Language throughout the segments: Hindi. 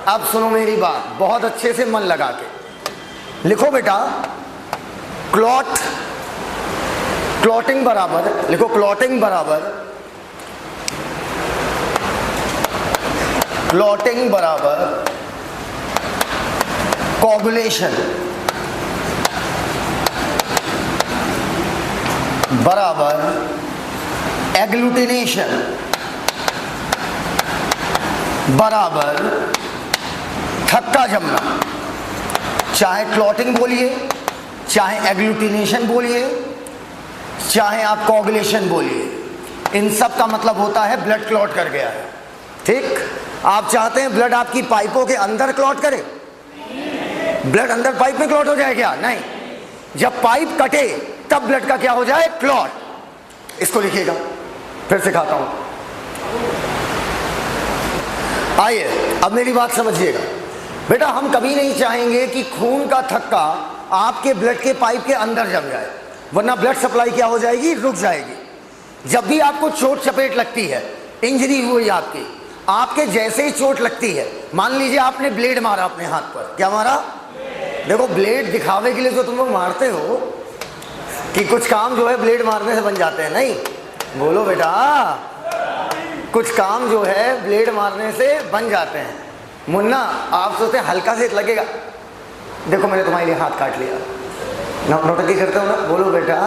अब सुनो मेरी बात बहुत अच्छे से मन लगा के लिखो बेटा। क्लॉटिंग बराबर लिखो, क्लॉटिंग बराबर कोगुलेशन बराबर एग्लूटिनेशन बराबर थक्का जमना। चाहे क्लॉटिंग बोलिए, चाहे एग्लूटिनेशन बोलिए, चाहे आप कोगुलेशन बोलिए, इन सब का मतलब होता है ब्लड क्लॉट कर गया है। ठीक, आप चाहते हैं ब्लड आपकी पाइपों के अंदर क्लॉट करे? ब्लड अंदर पाइप में क्लॉट हो जाए क्या? नहीं, जब पाइप कटे तब ब्लड का क्या हो जाए? क्लॉट। इसको लिखिएगा, फिर सिखाता हूं। आइए अब मेरी बात समझिएगा बेटा। हम कभी नहीं चाहेंगे कि खून का थक्का आपके ब्लड के पाइप के अंदर जम जाए, वरना ब्लड सप्लाई क्या हो जाएगी? रुक जाएगी। जब भी आपको चोट चपेट लगती है, इंजरी हुई आपके जैसे ही चोट लगती है, मान लीजिए आपने ब्लेड मारा अपने हाथ पर। क्या मारा? देखो, ब्लेड दिखावे के लिए जो तुम लोग मारते हो कि कुछ काम जो है ब्लेड मारने से बन जाते हैं, नहीं बोलो बेटा, कुछ काम जो है ब्लेड मारने से बन जाते हैं। मुन्ना, आप सोचते हैं हल्का से लगेगा, देखो मैंने तुम्हारे लिए हाथ काट लिया। नौटंकी करते हो ना? बोलो बेटा,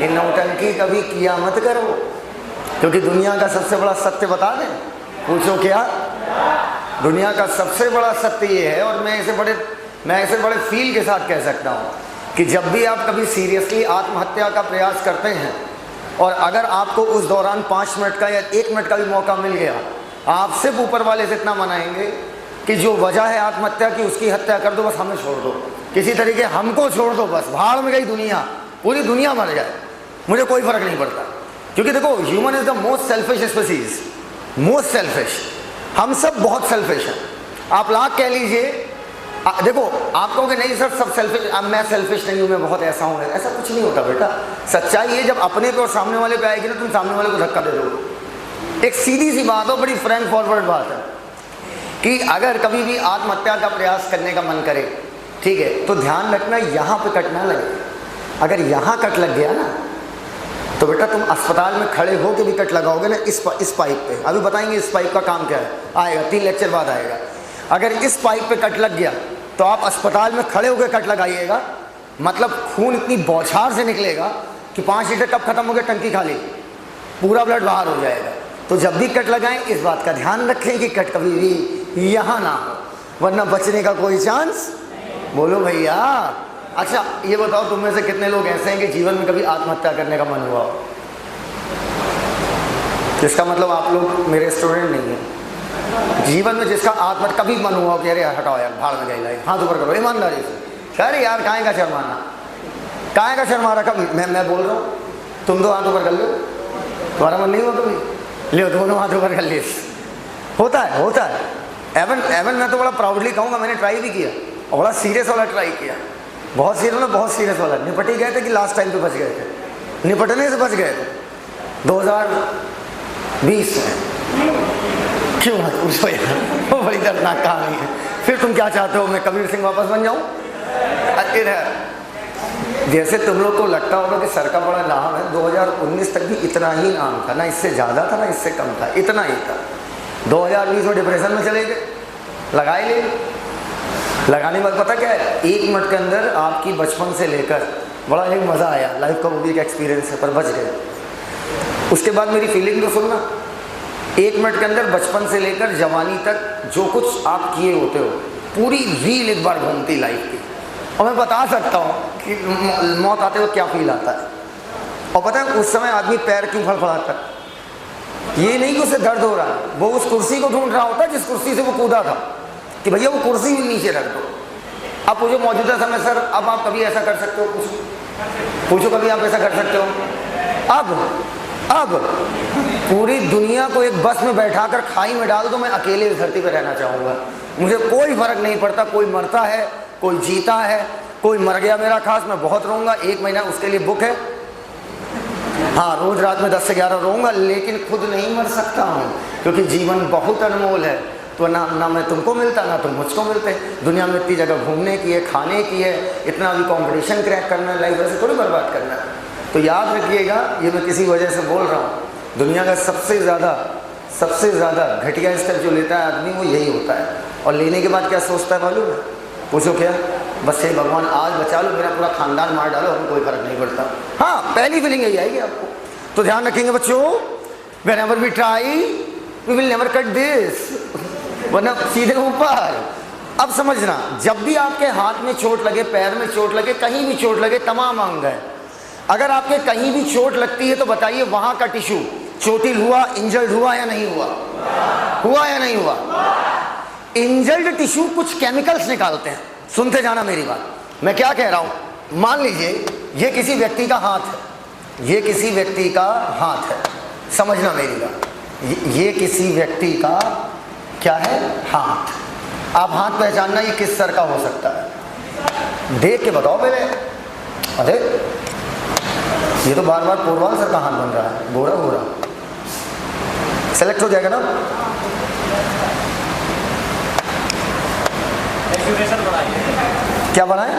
ये नौटंकी कभी किया मत करो, क्योंकि दुनिया का सबसे बड़ा सत्य बता दें। पूछो क्या? दुनिया का सबसे बड़ा सत्य ये है, और मैं इसे बड़े फील के साथ कह सकता हूँ कि जब भी आप कभी सीरियसली आत्महत्या का प्रयास करते हैं, और अगर आपको उस दौरान 5 मिनट का या 1 मिनट का भी मौका मिल गया, आप सिर्फ ऊपर वाले से इतना मनाएंगे कि जो वजह है आत्महत्या की उसकी हत्या कर दो, बस हमें छोड़ दो, किसी तरीके हमको छोड़ दो, बस भाड़ में गई दुनिया, पूरी दुनिया मर जाए, मुझे कोई फर्क नहीं पड़ता। क्योंकि देखो, human is the most selfish species, most selfish. हम सब बहुत सेल्फिश हैं। आप लाख कह लीजिए, देखो आप कहोगे नहीं सर सब सेल्फिश, अब मैं सेल्फिश नहीं हूँ, मैं बहुत ऐसा हूँ, ऐसा कुछ नहीं होता बेटा। सच्चाई ये जब अपने पे और सामने वाले पे आएगी ना, तुम सामने वाले को धक्का दे दो। एक सीधी सी बात हो, बड़ी फ्रेंड फॉरवर्ड बात है कि अगर कभी भी आत्महत्या का प्रयास करने का मन करे, ठीक है, तो ध्यान रखना यहाँ पे कट ना लगे। अगर यहाँ कट लग गया ना, तो बेटा तुम अस्पताल में खड़े हो के भी कट लगाओगे ना इस पाइप पे। अभी बताएंगे इस पाइप का काम क्या है, आएगा 3 लेक्चर बाद आएगा। अगर इस पाइप पे कट लग गया तो आप अस्पताल में खड़े होकर कट लगाइएगा, मतलब खून इतनी बौछार से निकलेगा कि 5 लीटर कब खत्म हो गया, टंकी खाली, पूरा ब्लड बाहर हो जाएगा। तो जब भी कट लगाएं इस बात का ध्यान रखें कि कट कभी भी यहाँ ना हो, वरना बचने का कोई चांस। बोलो भैया। अच्छा ये बताओ, तुम में से कितने लोग ऐसे हैं कि जीवन में कभी आत्महत्या करने का मन हुआ हो? इसका मतलब आप लोग मेरे स्टूडेंट नहीं हैं। जीवन में जिसका आत्महत्या कभी मन हुआ कि अरे हटाओ यार, भाड़ में गई लाइफ, हाथ ऊपर करो ईमानदारी से। अरे यार काहे का शर्माना, काहे का शर्मा रखा? मैं बोल रहा हूँ, तुम 2 हाथ ऊपर कर लो। तुम्हारा मन नहीं हुआ कभी? ले, दोनों हाथ ऊपर कर ले। होता है। एवन मैं तो बड़ा प्राउडली कहूँगा, मैंने ट्राई भी किया, और बड़ा सीरियस वाला ट्राई किया, बहुत सीरियस वाला। निपट ही गए थे कि लास्ट टाइम पे बच गए थे, निपटने से बच गए थे 2020 में। क्यों मत पूछो यार, वो बड़ी दर्दनाक कहानी है। फिर तुम क्या चाहते हो, मैं कबीर सिंह वापस बन जाऊं? जैसे तुम लोग को लगता होगा कि सर का बड़ा नाम है, 2019 तक भी इतना ही नाम था, ना इससे ज़्यादा था ना इससे कम था, इतना ही था। 2020 में डिप्रेशन में चले गए, लगाए ले। लगाने में पता क्या है, 1 मिनट के अंदर आपकी बचपन से लेकर बड़ा एक मज़ा आया, लाइफ का वो भी एक एक्सपीरियंस है, पर बच गए। उसके बाद मेरी फीलिंग तो सुनना, 1 मिनट के अंदर बचपन से लेकर जवानी तक जो कुछ आप किए होते हो, पूरी रील एक बार घूमती लाइफ की। और मैं बता सकता हूँ कि मौत आते हुए क्या फील आता है। और पता है उस समय आदमी पैर क्यों फड़फड़ाता है? ये नहीं कि उसे दर्द हो रहा है, वो उस कुर्सी को ढूंढ रहा होता है जिस कुर्सी से वो कूदा था, कि भैया वो कुर्सी भी नीचे रख दो। अब पूछो मौजूदा समय सर, अब आप कभी ऐसा कर सकते हो? पूछो कभी आप ऐसा कर सकते हो? अब पूरी दुनिया को एक बस में बैठाकर खाई में डाल दो, मैं अकेले इस धरती पर रहना चाहूँगा। मुझे कोई फर्क नहीं पड़ता, कोई मरता है, कोई जीता है, कोई मर गया मेरा खास, मैं बहुत रोऊंगा, 1 महीना उसके लिए बुक है। हाँ, रोज रात में 10 से 11 रोऊंगा, लेकिन खुद नहीं मर सकता हूँ, क्योंकि जीवन बहुत अनमोल है। तो ना मैं तुमको मिलता ना तुम मुझको मिलते। दुनिया में इतनी जगह घूमने की है, खाने की है, इतना भी कंपटीशन क्रैक करना है, लाइफ ऐसे थोड़ी बर्बाद करना है। तो याद रखिएगा, ये मैं किसी वजह से बोल रहा हूँ, दुनिया का सबसे ज़्यादा घटिया स्टेप जो लेता है आदमी वो यही होता है। और लेने के बाद क्या सोचता है मालूम है? पूछो क्या? बस हे भगवान आज बचा लो, मेरा पूरा खानदान मार डालो, हमें कोई फर्क नहीं पड़ता। हाँ, पहली फीलिंग यही आएगी आपको। तो ध्यान रखेंगे बच्चों, whenever we try we will never cut this, वरना सीधे ऊपर। अब समझना, जब भी आपके हाथ में चोट लगे, पैर में चोट लगे, कहीं भी चोट लगे, तमाम अंग है, अगर आपके कहीं भी चोट लगती है तो बताइए वहां का टिश्यू चोटिल हुआ, इंजर्ड हुआ या नहीं हुआ? हुआ या नहीं हुआ? इंजर्ड टिश्यू कुछ केमिकल्स निकालते हैं। सुनते जाना मेरी बात, मैं क्या कह रहा हूं। मान लीजिए ये किसी व्यक्ति का हाथ है, ये किसी व्यक्ति का हाथ है, समझना मेरी बात, ये किसी व्यक्ति का क्या है? हाथ। आप हाथ पहचानना ये किस सर का हो सकता है? देख के बताओ पहले। अरे ये तो बार बार पोरवाल सर का हाथ बन रहा है, गोरा गोरा। सेलेक्ट हो जाएगा ना? क्या बनाए?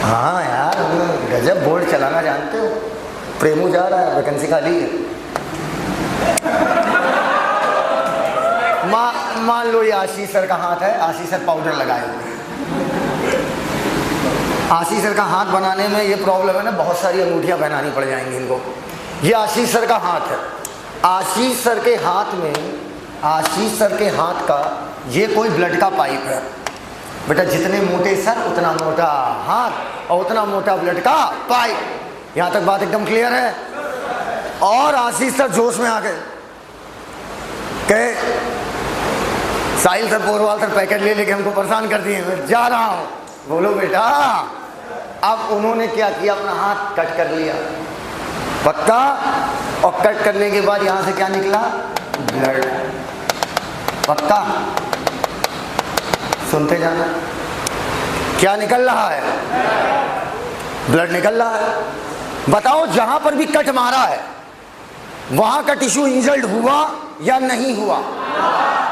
हाँ यार, गजब बोर्ड चलाना जानते हो। प्रेमू जा रहा है, वैकेंसी खाली है। मान लो ये आशीष सर का हाथ है, आशीष सर पाउडर लगाए हुए। आशीष सर का हाथ बनाने में ये प्रॉब्लम है ना, बहुत सारी अंगूठियां पहनानी पड़ जाएंगी इनको। ये आशीष सर का हाथ है, आशीष सर के हाथ में, आशीष सर के हाथ का ये कोई ब्लड का पाइप है। बेटा जितने मोटे सर उतना मोटा हाथ और उतना मोटा ब्लड का पाइप। यहां तक बात एकदम क्लियर है? और आशीष सर जोश में आ गए, कहे साहिल सर, पोरवाल सर पैकेट ले लेके हमको परेशान कर दिए, मैं जा रहा हूं। बोलो बेटा, अब उन्होंने क्या किया? अपना हाथ कट कर लिया, पक्का। और कट करने के बाद यहां से क्या निकला? ब्लड। पक्का? सुनते जाना, क्या निकल रहा है? ब्लड निकल रहा है। बताओ जहां पर भी कट मारा है वहां का टिश्यू इंजर्ड हुआ या नहीं हुआ?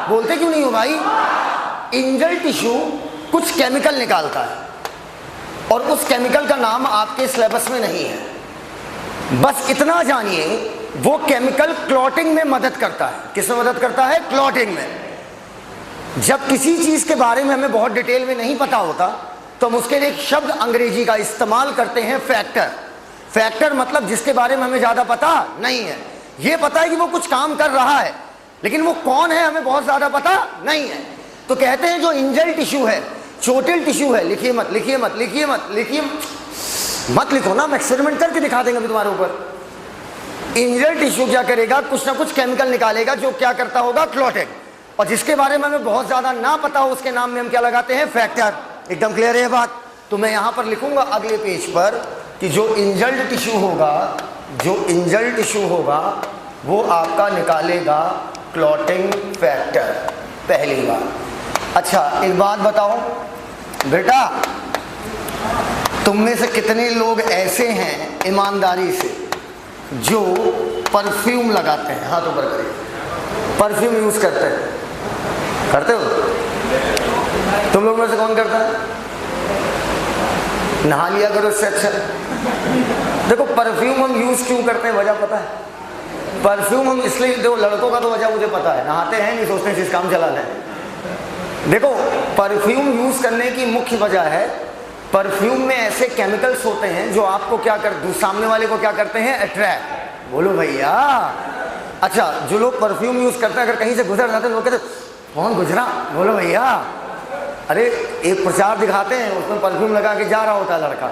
बोलते क्यों नहीं हो भाई? इंजर्ड टिश्यू कुछ केमिकल निकालता है और उस केमिकल का नाम आपके सिलेबस में नहीं है। बस इतना जानिए, वो केमिकल क्लॉटिंग में मदद करता है। किसमें मदद करता है? क्लॉटिंग में। जब किसी चीज के बारे में हमें बहुत डिटेल में नहीं पता होता तो हम उसके लिए एक शब्द अंग्रेजी का इस्तेमाल करते हैं, फैक्टर। फैक्टर मतलब जिसके बारे में हमें ज्यादा पता नहीं है। ये पता है कि वो कुछ काम कर रहा है, लेकिन वो कौन है हमें बहुत ज्यादा पता नहीं है। तो कहते हैं जो इंजर्ड टिश्यू है, चोटिल टिश्यू है, लिखिए मत, लिखिए मत, लिखिए मत, लिखिए मत, लिखो ना, हम एक्सपेरिमेंट करके दिखा देंगे तुम्हारे ऊपर। इंजर्ड टिश्यू क्या करेगा? कुछ ना कुछ केमिकल निकालेगा जो क्या करता होगा? क्लॉटिंग। और जिसके बारे में हमें बहुत ज्यादा ना पता हो उसके नाम में हम क्या लगाते हैं? फैक्टर। एकदम क्लियर है ये बात? तो मैं यहां पर लिखूंगा अगले पेज पर कि जो इंजर्ड टिश्यू होगा, जो इंजर्ड टिश्यू होगा वो आपका निकालेगा क्लॉटिंग फैक्टर, पहली बात। अच्छा एक बात बताओ बेटा, तुम में से कितने लोग ऐसे हैं ईमानदारी से जो परफ्यूम लगाते हैं? हाथ ऊपर करिए। परफ्यूम यूज करते हैं? करते हो? तुम लोग में से कौन करता है? नहा लिया करो इससे अच्छा। देखो परफ्यूम हम यूज क्यों करते हैं, वजह पता है? परफ्यूम हम इसलिए, देखो लड़कों का तो वजह मुझे पता है, नहाते हैं नहीं, सोचते हैं इस काम चला लें। देखो परफ्यूम यूज करने की मुख्य वजह है, परफ्यूम में ऐसे केमिकल्स होते हैं जो आपको क्या कर, सामने वाले को क्या करते हैं? अट्रैक्ट। बोलो भैया। अच्छा जो लोग परफ्यूम यूज करते हैं, अगर कहीं से गुजर जाते हैं लोग कहते कौन गुजरा? बोलो भैया। अरे एक प्रचार दिखाते हैं, उसमें परफ्यूम लगा के जा रहा होता है लड़का,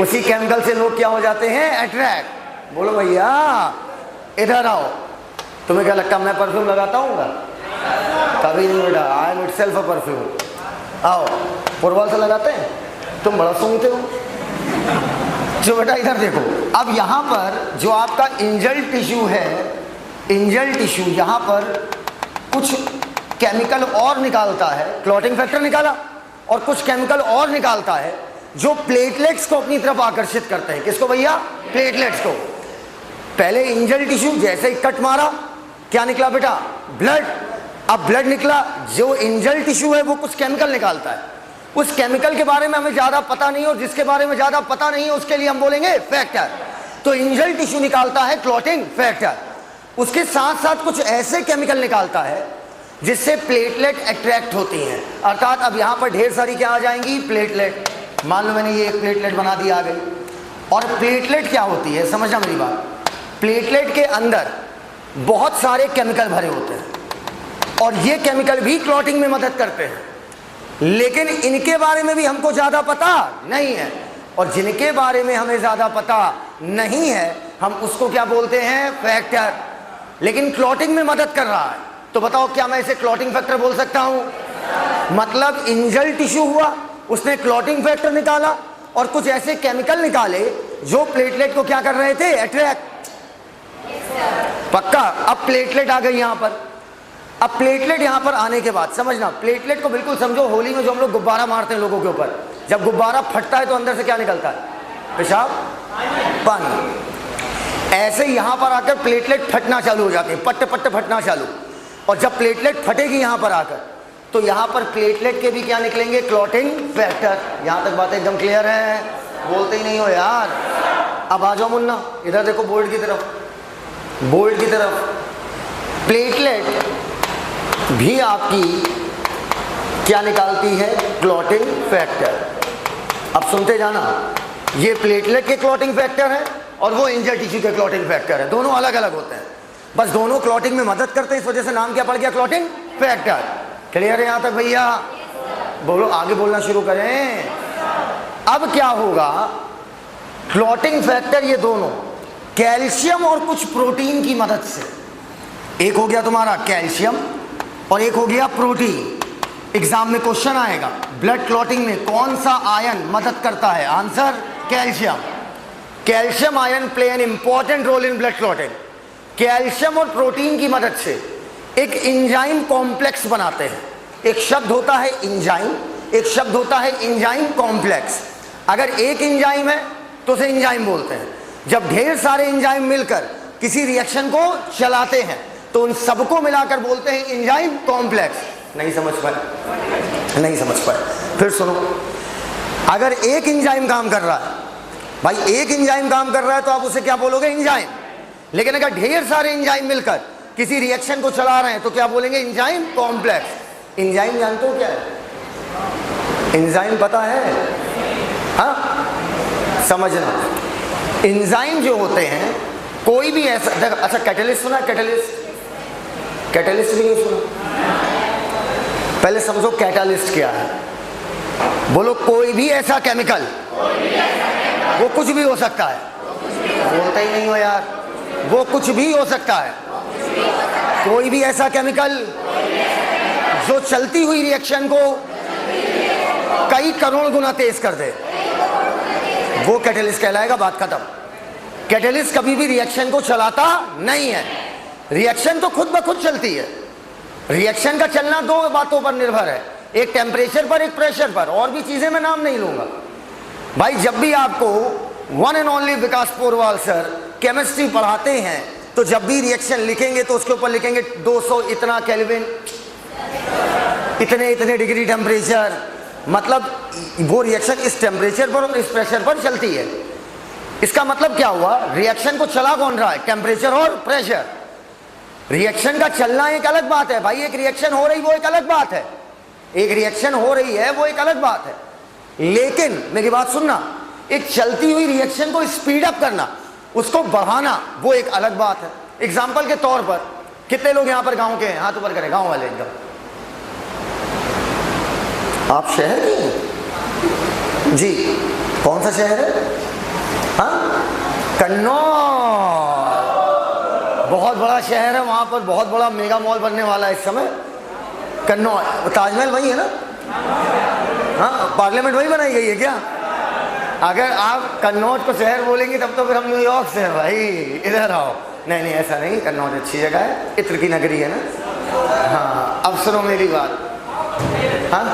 उसी केमिकल से लोग क्या हो जाते हैं? अट्रैक्ट। बोलो भैया इधर आओ। तुम्हें क्या लगता है मैं परफ्यूम लगाता हूँ? कभी नहीं बेटा, I am itself a perfume. आओ, पोरवाल से लगाते हैं, तुम बड़ा सूंघते हो। जो बेटा इधर देखो, अब यहाँ पर जो आपका इंजर्ड टिश्यू है, इंजर्ड टिश्यू यहाँ पर कुछ केमिकल और निकालता है, क्लॉटिंग फैक्टर निकाला, और कुछ केमिकल और निकालता है जो प्लेटलेट्स को अपनी तरफ आकर्षित करते हैं। किसको भैया? प्लेटलेट्स को। पहले इंजर्ड टिश्यू जैसे ही कट मारा, क्या निकला बेटा? ब्लड। अब ब्लड निकला, जो इंजल्ड टिश्यू है वो कुछ केमिकल निकालता है, उस केमिकल के बारे में हमें ज्यादा पता नहीं, और जिसके बारे में ज्यादा पता नहीं है उसके लिए हम बोलेंगे फैक्टर। तो इंजल्ड टिश्यू निकालता है क्लॉटिंग फैक्टर, उसके साथ साथ कुछ ऐसे केमिकल निकालता है जिससे प्लेटलेट अट्रैक्ट होती हैं। अर्थात अब यहां पर ढेर सारी क्या आ जाएंगी? प्लेटलेट। मान लो मैंने ये एक प्लेटलेट बना दी, आ गई। और प्लेटलेट क्या होती है, समझना मेरी बात। प्लेटलेट के अंदर बहुत सारे केमिकल भरे होते हैं, और ये केमिकल भी क्लॉटिंग में मदद करते हैं, लेकिन इनके बारे में भी हमको ज्यादा पता नहीं है, और जिनके बारे में हमें ज्यादा पता नहीं है हम उसको क्या बोलते हैं? फैक्टर। लेकिन क्लॉटिंग में मदद कर रहा है, तो बताओ क्या मैं इसे क्लॉटिंग फैक्टर बोल सकता हूं? मतलब इंजल्ड टिश्यू हुआ, उसने क्लॉटिंग फैक्टर निकाला, और कुछ ऐसे केमिकल निकाले जो प्लेटलेट को क्या कर रहे थे? अट्रैक्ट। पक्का? अब प्लेटलेट आ गई यहां पर। अब प्लेटलेट यहां पर आने के बाद समझना, प्लेटलेट को बिल्कुल समझो होली में जो हम लोग गुब्बारा मारते हैं लोगों के ऊपर, जब गुब्बारा फटता है तो अंदर से क्या निकलता है? पेशाब, पानी। ऐसे यहां पर आकर प्लेटलेट फटना चालू हो जाते हैं, पट्टे पट्टे फटना चालू। और जब प्लेटलेट फटेगी यहां पर आकर, तो यहां पर प्लेटलेट के भी क्या निकलेंगे? Clotting factor. यहां तक बात एकदम क्लियर है? बोलते ही नहीं हो यार। अब आ जाओ मुन्ना, इधर देखो बोर्ड की तरफ, बोर्ड की तरफ। प्लेटलेट भी आपकी क्या निकालती है? Clotting factor. अब सुनते जाना, ये प्लेटलेट के क्लॉटिंग फैक्टर है और वो इंजर्ड टिश्यू के क्लॉटिंग फैक्टर है, दोनों अलग अलग होते हैं, बस दोनों क्लॉटिंग में मदद करते हैं, इस वजह से नाम क्या पड़ गया? Clotting factor. क्लियर है यहां तक भैया? बोलो, आगे बोलना शुरू करें। अब क्या होगा? क्लॉटिंग फैक्टर ये दोनों कैल्शियम और कुछ प्रोटीन की मदद से, एक हो गया तुम्हारा कैल्शियम और एक हो गया प्रोटीन। एग्जाम में क्वेश्चन आएगा, ब्लड क्लॉटिंग में कौन सा आयन मदद करता है? Answer calcium. Calcium ion play an important role in blood clotting. Calcium और प्रोटीन की मदद से एक एंजाइम कॉम्प्लेक्स बनाते हैं। एक शब्द होता है एंजाइम, एक शब्द होता है एंजाइम कॉम्प्लेक्स। अगर एक एंजाइम है तो उसे एंजाइम बोलते हैं। जब ढेर सारे एंजाइम मिलकर किसी रिएक्शन को चलाते हैं तो उन सबको मिलाकर बोलते हैं एंजाइम कॉम्प्लेक्स। नहीं समझ पाए? नहीं समझ पाए? फिर सुनो, अगर एक एंजाइम काम कर रहा है, भाई एक एंजाइम काम कर रहा है तो आप उसे क्या बोलोगे? एंजाइम। लेकिन अगर ढेर सारे एंजाइम मिलकर किसी रिएक्शन को चला रहे हैं तो क्या बोलेंगे? Enzyme complex. एंजाइम जानते हो क्या है? एंजाइम पता है? हाँ, समझना, एंजाइम जो होते हैं कोई भी ऐसा, अच्छा कैटलिस्ट सुना? कैटलिस्ट, कैटलिस्ट भी नहीं सुना? पहले समझो कैटलिस्ट क्या है। बोलो, कोई भी ऐसा केमिकल, वो कुछ भी हो सकता है। बोलते ही नहीं हो यार। वो कुछ भी हो सकता है। कोई भी ऐसा केमिकल जो चलती हुई रिएक्शन को कई करोड़ गुना तेज कर दे, वो कैटलिस्ट कहलाएगा। बात खत्म। कैटलिस्ट कभी भी रिएक्शन को चलाता नहीं है, रिएक्शन तो खुद ब खुद चलती है। रिएक्शन का चलना दो बातों पर निर्भर है, एक टेम्परेचर पर, एक प्रेशर पर, और भी चीजें मैं नाम नहीं लूंगा। भाई जब भी आपको one and only Vikas Porwal sir chemistry पढ़ाते हैं तो जब भी रिएक्शन लिखेंगे तो उसके ऊपर लिखेंगे 200 इतना केल्विन, इतने इतने डिग्री टेम्परेचर। मतलब वो रिएक्शन इस टेम्परेचर पर और इस प्रेशर पर चलती है। इसका मतलब क्या हुआ? रिएक्शन को चला कौन रहा है? टेम्परेचर और प्रेशर। रिएक्शन का चलना एक अलग बात है भाई, एक रिएक्शन हो रही वो एक अलग बात है, एक रिएक्शन हो रही है वो एक अलग बात है। लेकिन मेरी बात सुनना, एक चलती हुई रिएक्शन को स्पीड अप करना, उसको बढ़ाना, वो एक अलग बात है। एग्जाम्पल के तौर पर, कितने लोग यहां पर गांव के हैं? हाथ ऊपर करें, गांव वाले एकदम। आप शहर के हैं जी? कौन सा शहर है? हाँ, कन्नौज। बहुत बड़ा शहर है, वहां पर बहुत बड़ा मेगा मॉल बनने वाला है इस समय। कन्नौज, ताजमहल वही है ना? हाँ, पार्लियामेंट वही बनाई गई है क्या? अगर आप कन्नौज को शहर बोलेंगे तब तो फिर हम न्यूयॉर्क से हैं भाई, इधर आओ। नहीं नहीं, ऐसा नहीं, कन्नौज अच्छी जगह है, इत्र की नगरी है ना। हाँ, अब सुनो मेरी बात। हाँ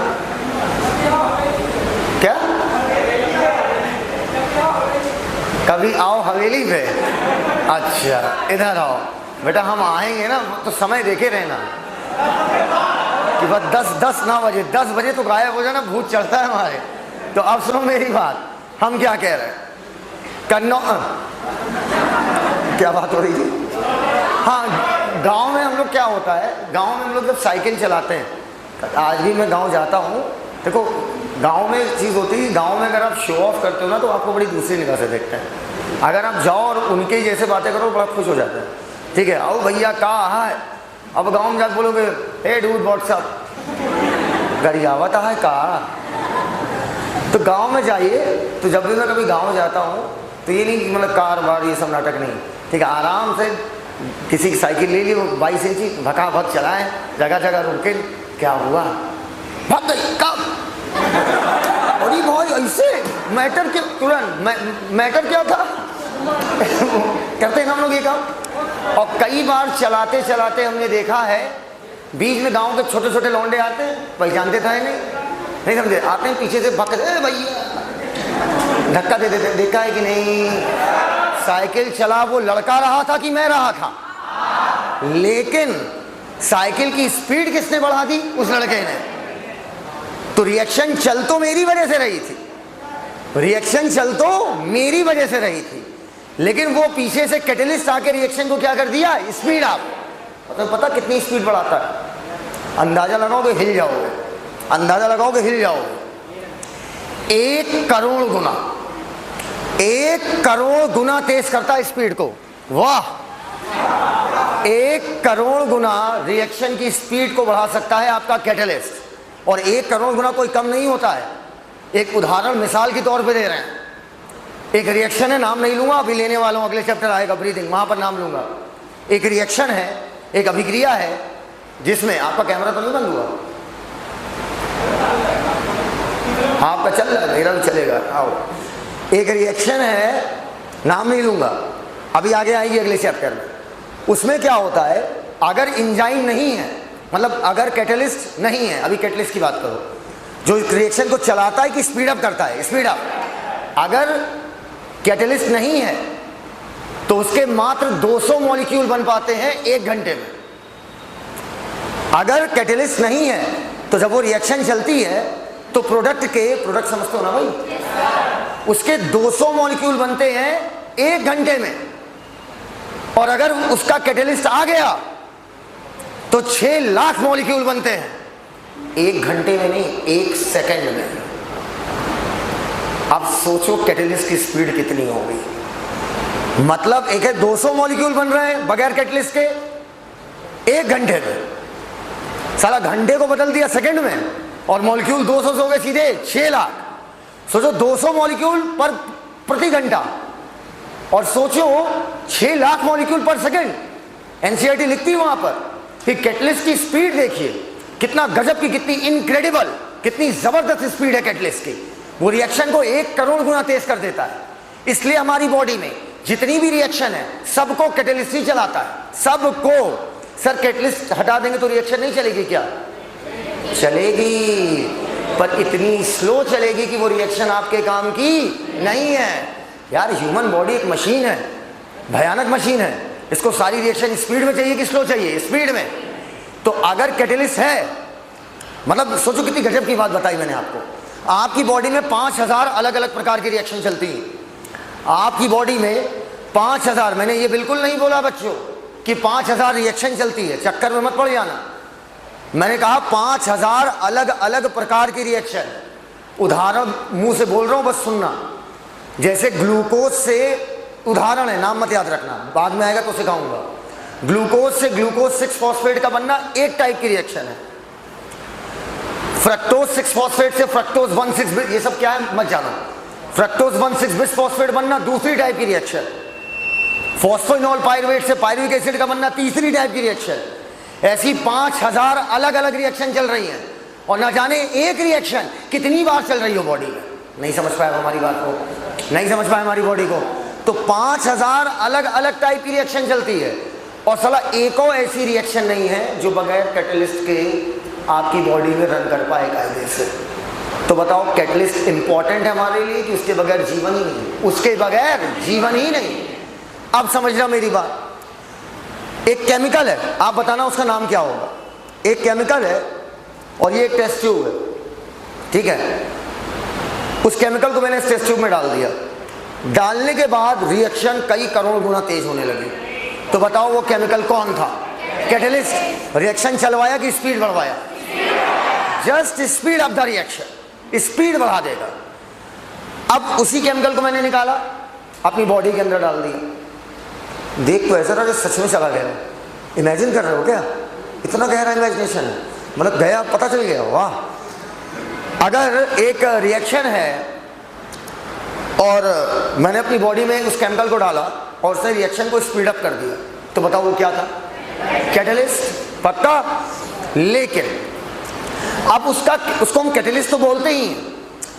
क्या? कभी आओ हवेली पे। अच्छा, इधर आओ। बेटा हम आएंगे ना तो समय देखे रहना कि बस 10 ना बजे, 10 बजे तो गायब हो जाना, भूत चढ़ता है हमारे। तो अब सुनो मेरी बात, हम क्या कह रहे हैं, क्या बात हो रही थी? हाँ, गांव में हम लोग क्या होता है, गांव में हम लोग जब साइकिल चलाते हैं, आज भी मैं गांव जाता हूँ, देखो गांव में एक चीज़ होती है, गांव में अगर आप शो ऑफ करते हो ना तो आपको बड़ी दूसरी निगाह से देखते हैं। अगर आप जाओ और उनके जैसे बातें करो बड़ा खुश हो जाते हैं, ठीक है, आओ भैया कहाँ है। अब गांव में जाकर बोलोगे हे डूड व्हाट्सअप, गरियावत है कहाँ। तो गांव में जाइए, तो जब भी मैं कभी गांव जाता हूँ तो ये नहीं कि मतलब कार बार ये सब नाटक नहीं, ठीक है, आराम से किसी की साइकिल ले ली, वो 22 इंची भका भक चलाएं, जगह जगह रुके, क्या हुआ भाग गई कब, अरे भाई ऐसे मैटर क्या, तुरंत मैटर क्या था करते हैं हम लोग ये काम। और कई बार चलाते चलाते हमने देखा है बीच में गांव के छोटे छोटे लौंडे आते हैं, पहचानते थे नहीं समझे, आते हैं पीछे से भक्के भैया धक्का दे देते, देखा है कि नहीं। साइकिल चला वो लड़का रहा था कि मैं रहा था, लेकिन साइकिल की स्पीड किसने बढ़ा दी, उस लड़के ने। तो रिएक्शन चल तो मेरी वजह से रही थी, रिएक्शन चल तो मेरी वजह से रही थी, लेकिन वो पीछे से कैटलिस्ट आके रिएक्शन को क्या कर दिया, स्पीड आप पता कितनी स्पीड बढ़ाता है, अंदाजा लगाओगे हिल जाओगे, अंदाजा लगाओगे हिल जाओगे। 1 करोड़ गुना, 1 करोड़ गुना तेज करता है स्पीड को, वाह। 1 करोड़ गुना रिएक्शन की स्पीड को बढ़ा सकता है आपका कैटलिस्ट, और 1 करोड़ गुना कोई कम नहीं होता है। एक उदाहरण मिसाल के तौर पे दे रहे हैं, एक रिएक्शन है, नाम नहीं लूंगा, अभी लेने वाला हूं, अगले चैप्टर आएगा ब्रीदिंग, वहां पर नाम लूंगा। एक रिएक्शन है, एक अभिक्रिया है, जिसमें आपका कैमरा तो नहीं बंद हुआ, आपका चल रहा है, मेरा भी चलेगा, आओ। एक रिएक्शन है, नाम नहीं लूंगा, अभी आगे आएगी अगले चैप्टर में। उसमें क्या होता है, अगर इंजाइम नहीं है, मतलब अगर कैटलिस्ट नहीं है, अभी कैटलिस्ट की बात करो, जो रिएक्शन को चलाता है कि स्पीड अप करता है, स्पीड अप, अगर कैटलिस्ट नहीं है तो उसके मात्र 200 मॉलिक्यूल बन पाते हैं 1 घंटे में। अगर कैटलिस्ट नहीं है तो जब वो रिएक्शन चलती है तो प्रोडक्ट समझते हो ना भाई, उसके 200 मॉलिक्यूल बनते हैं 1 घंटे में, और अगर उसका कैटलिस्ट आ गया तो 6 लाख मॉलिक्यूल बनते हैं 1 घंटे में नहीं, 1 सेकंड में। अब सोचो कैटलिस्ट की स्पीड कितनी होगी, मतलब एक है 200 मॉलिक्यूल बन रहे हैं बगैर कैटलिस्ट के 1 घंटे में, साला घंटे को बदल दिया सेकंड में, और मॉलिक्यूल 200 से हो गए सीधे 6 लाख। सोचो 200 मॉलिक्यूल पर प्रति घंटा, और सोचो 6 लाख मॉलिक्यूल पर सेकंड। एनसीईआरटी लिखती है वहां पर कि कैटलिस्ट की स्पीड देखिए कितना गजब की, कितनी इनक्रेडिबल, कितनी जबरदस्त स्पीड है कैटलिस्ट की, वो रिएक्शन को 1 करोड़ गुना तेज कर देता है। इसलिए हमारी बॉडी में जितनी भी रिएक्शन है सबको कैटलिस्ट ही चलाता है, सबको। सर कैटलिस्ट हटा देंगे तो रिएक्शन नहीं चलेगी क्या, चलेगी, पर इतनी स्लो चलेगी कि वो रिएक्शन आपके काम की नहीं है। यार ह्यूमन बॉडी एक मशीन है, भयानक मशीन है, इसको सारी रिएक्शन स्पीड में चाहिए कि स्लो चाहिए, स्पीड में। तो अगर कैटलिस्ट है, मतलब सोचो कितनी गजब की बात बताई मैंने आपको, आपकी बॉडी में 5000 अलग अलग प्रकार की रिएक्शन चलती है, आपकी बॉडी में 5000, मैंने ये बिल्कुल नहीं बोला बच्चों कि 5000 रिएक्शन चलती है, चक्कर में मत पड़ जाना, मैंने कहा 5000 अलग अलग प्रकार की रिएक्शन। उदाहरण मुंह से बोल रहा हूं, बस सुनना। जैसे ग्लूकोज से, उदाहरण है, नाम मत याद रखना, बाद में आएगा तो सिखाऊंगा। ग्लूकोज से ग्लूकोज 6 फॉस्फेट का बनना एक टाइप की रिएक्शन है, फ्रक्टोज 6 फॉस्फेट से फ्रक्टोज 1,6, ये सब क्या है मत जानो, फ्रक्टोज 1,6 बिस फॉस्फेट बनना दूसरी टाइप की रिएक्शन, फॉस्फोइनोल पायरुवेट से पायरुविक एसिड का बनना तीसरी टाइप की रिएक्शन। ऐसी 5000 अलग अलग रिएक्शन चल रही हैं, और ना जाने एक रिएक्शन कितनी बार चल रही हो बॉडी में। नहीं समझ पाया हमारी बात को, नहीं समझ पाया हमारी बॉडी को। तो 5000 अलग अलग टाइप की रिएक्शन चलती है, और साला एक और ऐसी रिएक्शन नहीं है जो बगैर कैटलिस्ट के आपकी बॉडी में रन कर पाए कायदे से। तो बताओ कैटलिस्ट इंपॉर्टेंट है हमारे लिए कि उसके बगैर जीवन ही नहीं, उसके बगैर जीवन ही नहीं। अब समझना मेरी बात, एक केमिकल है, आप बताना उसका नाम क्या होगा। एक केमिकल है और ये एक टेस्ट ट्यूब है, ठीक है। उस केमिकल को मैंने इस टेस्ट ट्यूब में डाल दिया, डालने के बाद रिएक्शन कई करोड़ गुना तेज होने लगी। तो बताओ वो केमिकल कौन था? कैटलिस्ट। रिएक्शन चलवाया कि स्पीड बढ़वाया? Just speed of the reaction, speed बढ़ा देगा। अब उसी केमिकल को मैंने निकाला, अपनी बॉडी के अंदर डाल दिया। देख तो ऐसा रहा कि सच में चला गया। इमेजिन कर रहे हो क्या? इतना गहरा इमेजिनेशन, मतलब गया, पता चल गया। वाह। अगर एक रिएक्शन है और मैंने अपनी बॉडी में उस केमिकल को डाला और उसने रिएक्शन को स्पीड अप कर दिया, तो बताओ वो क्या था? कैटलिस्ट। पक्का? लेकिन अब उसको हम कैटलिस्ट तो बोलते ही हैं,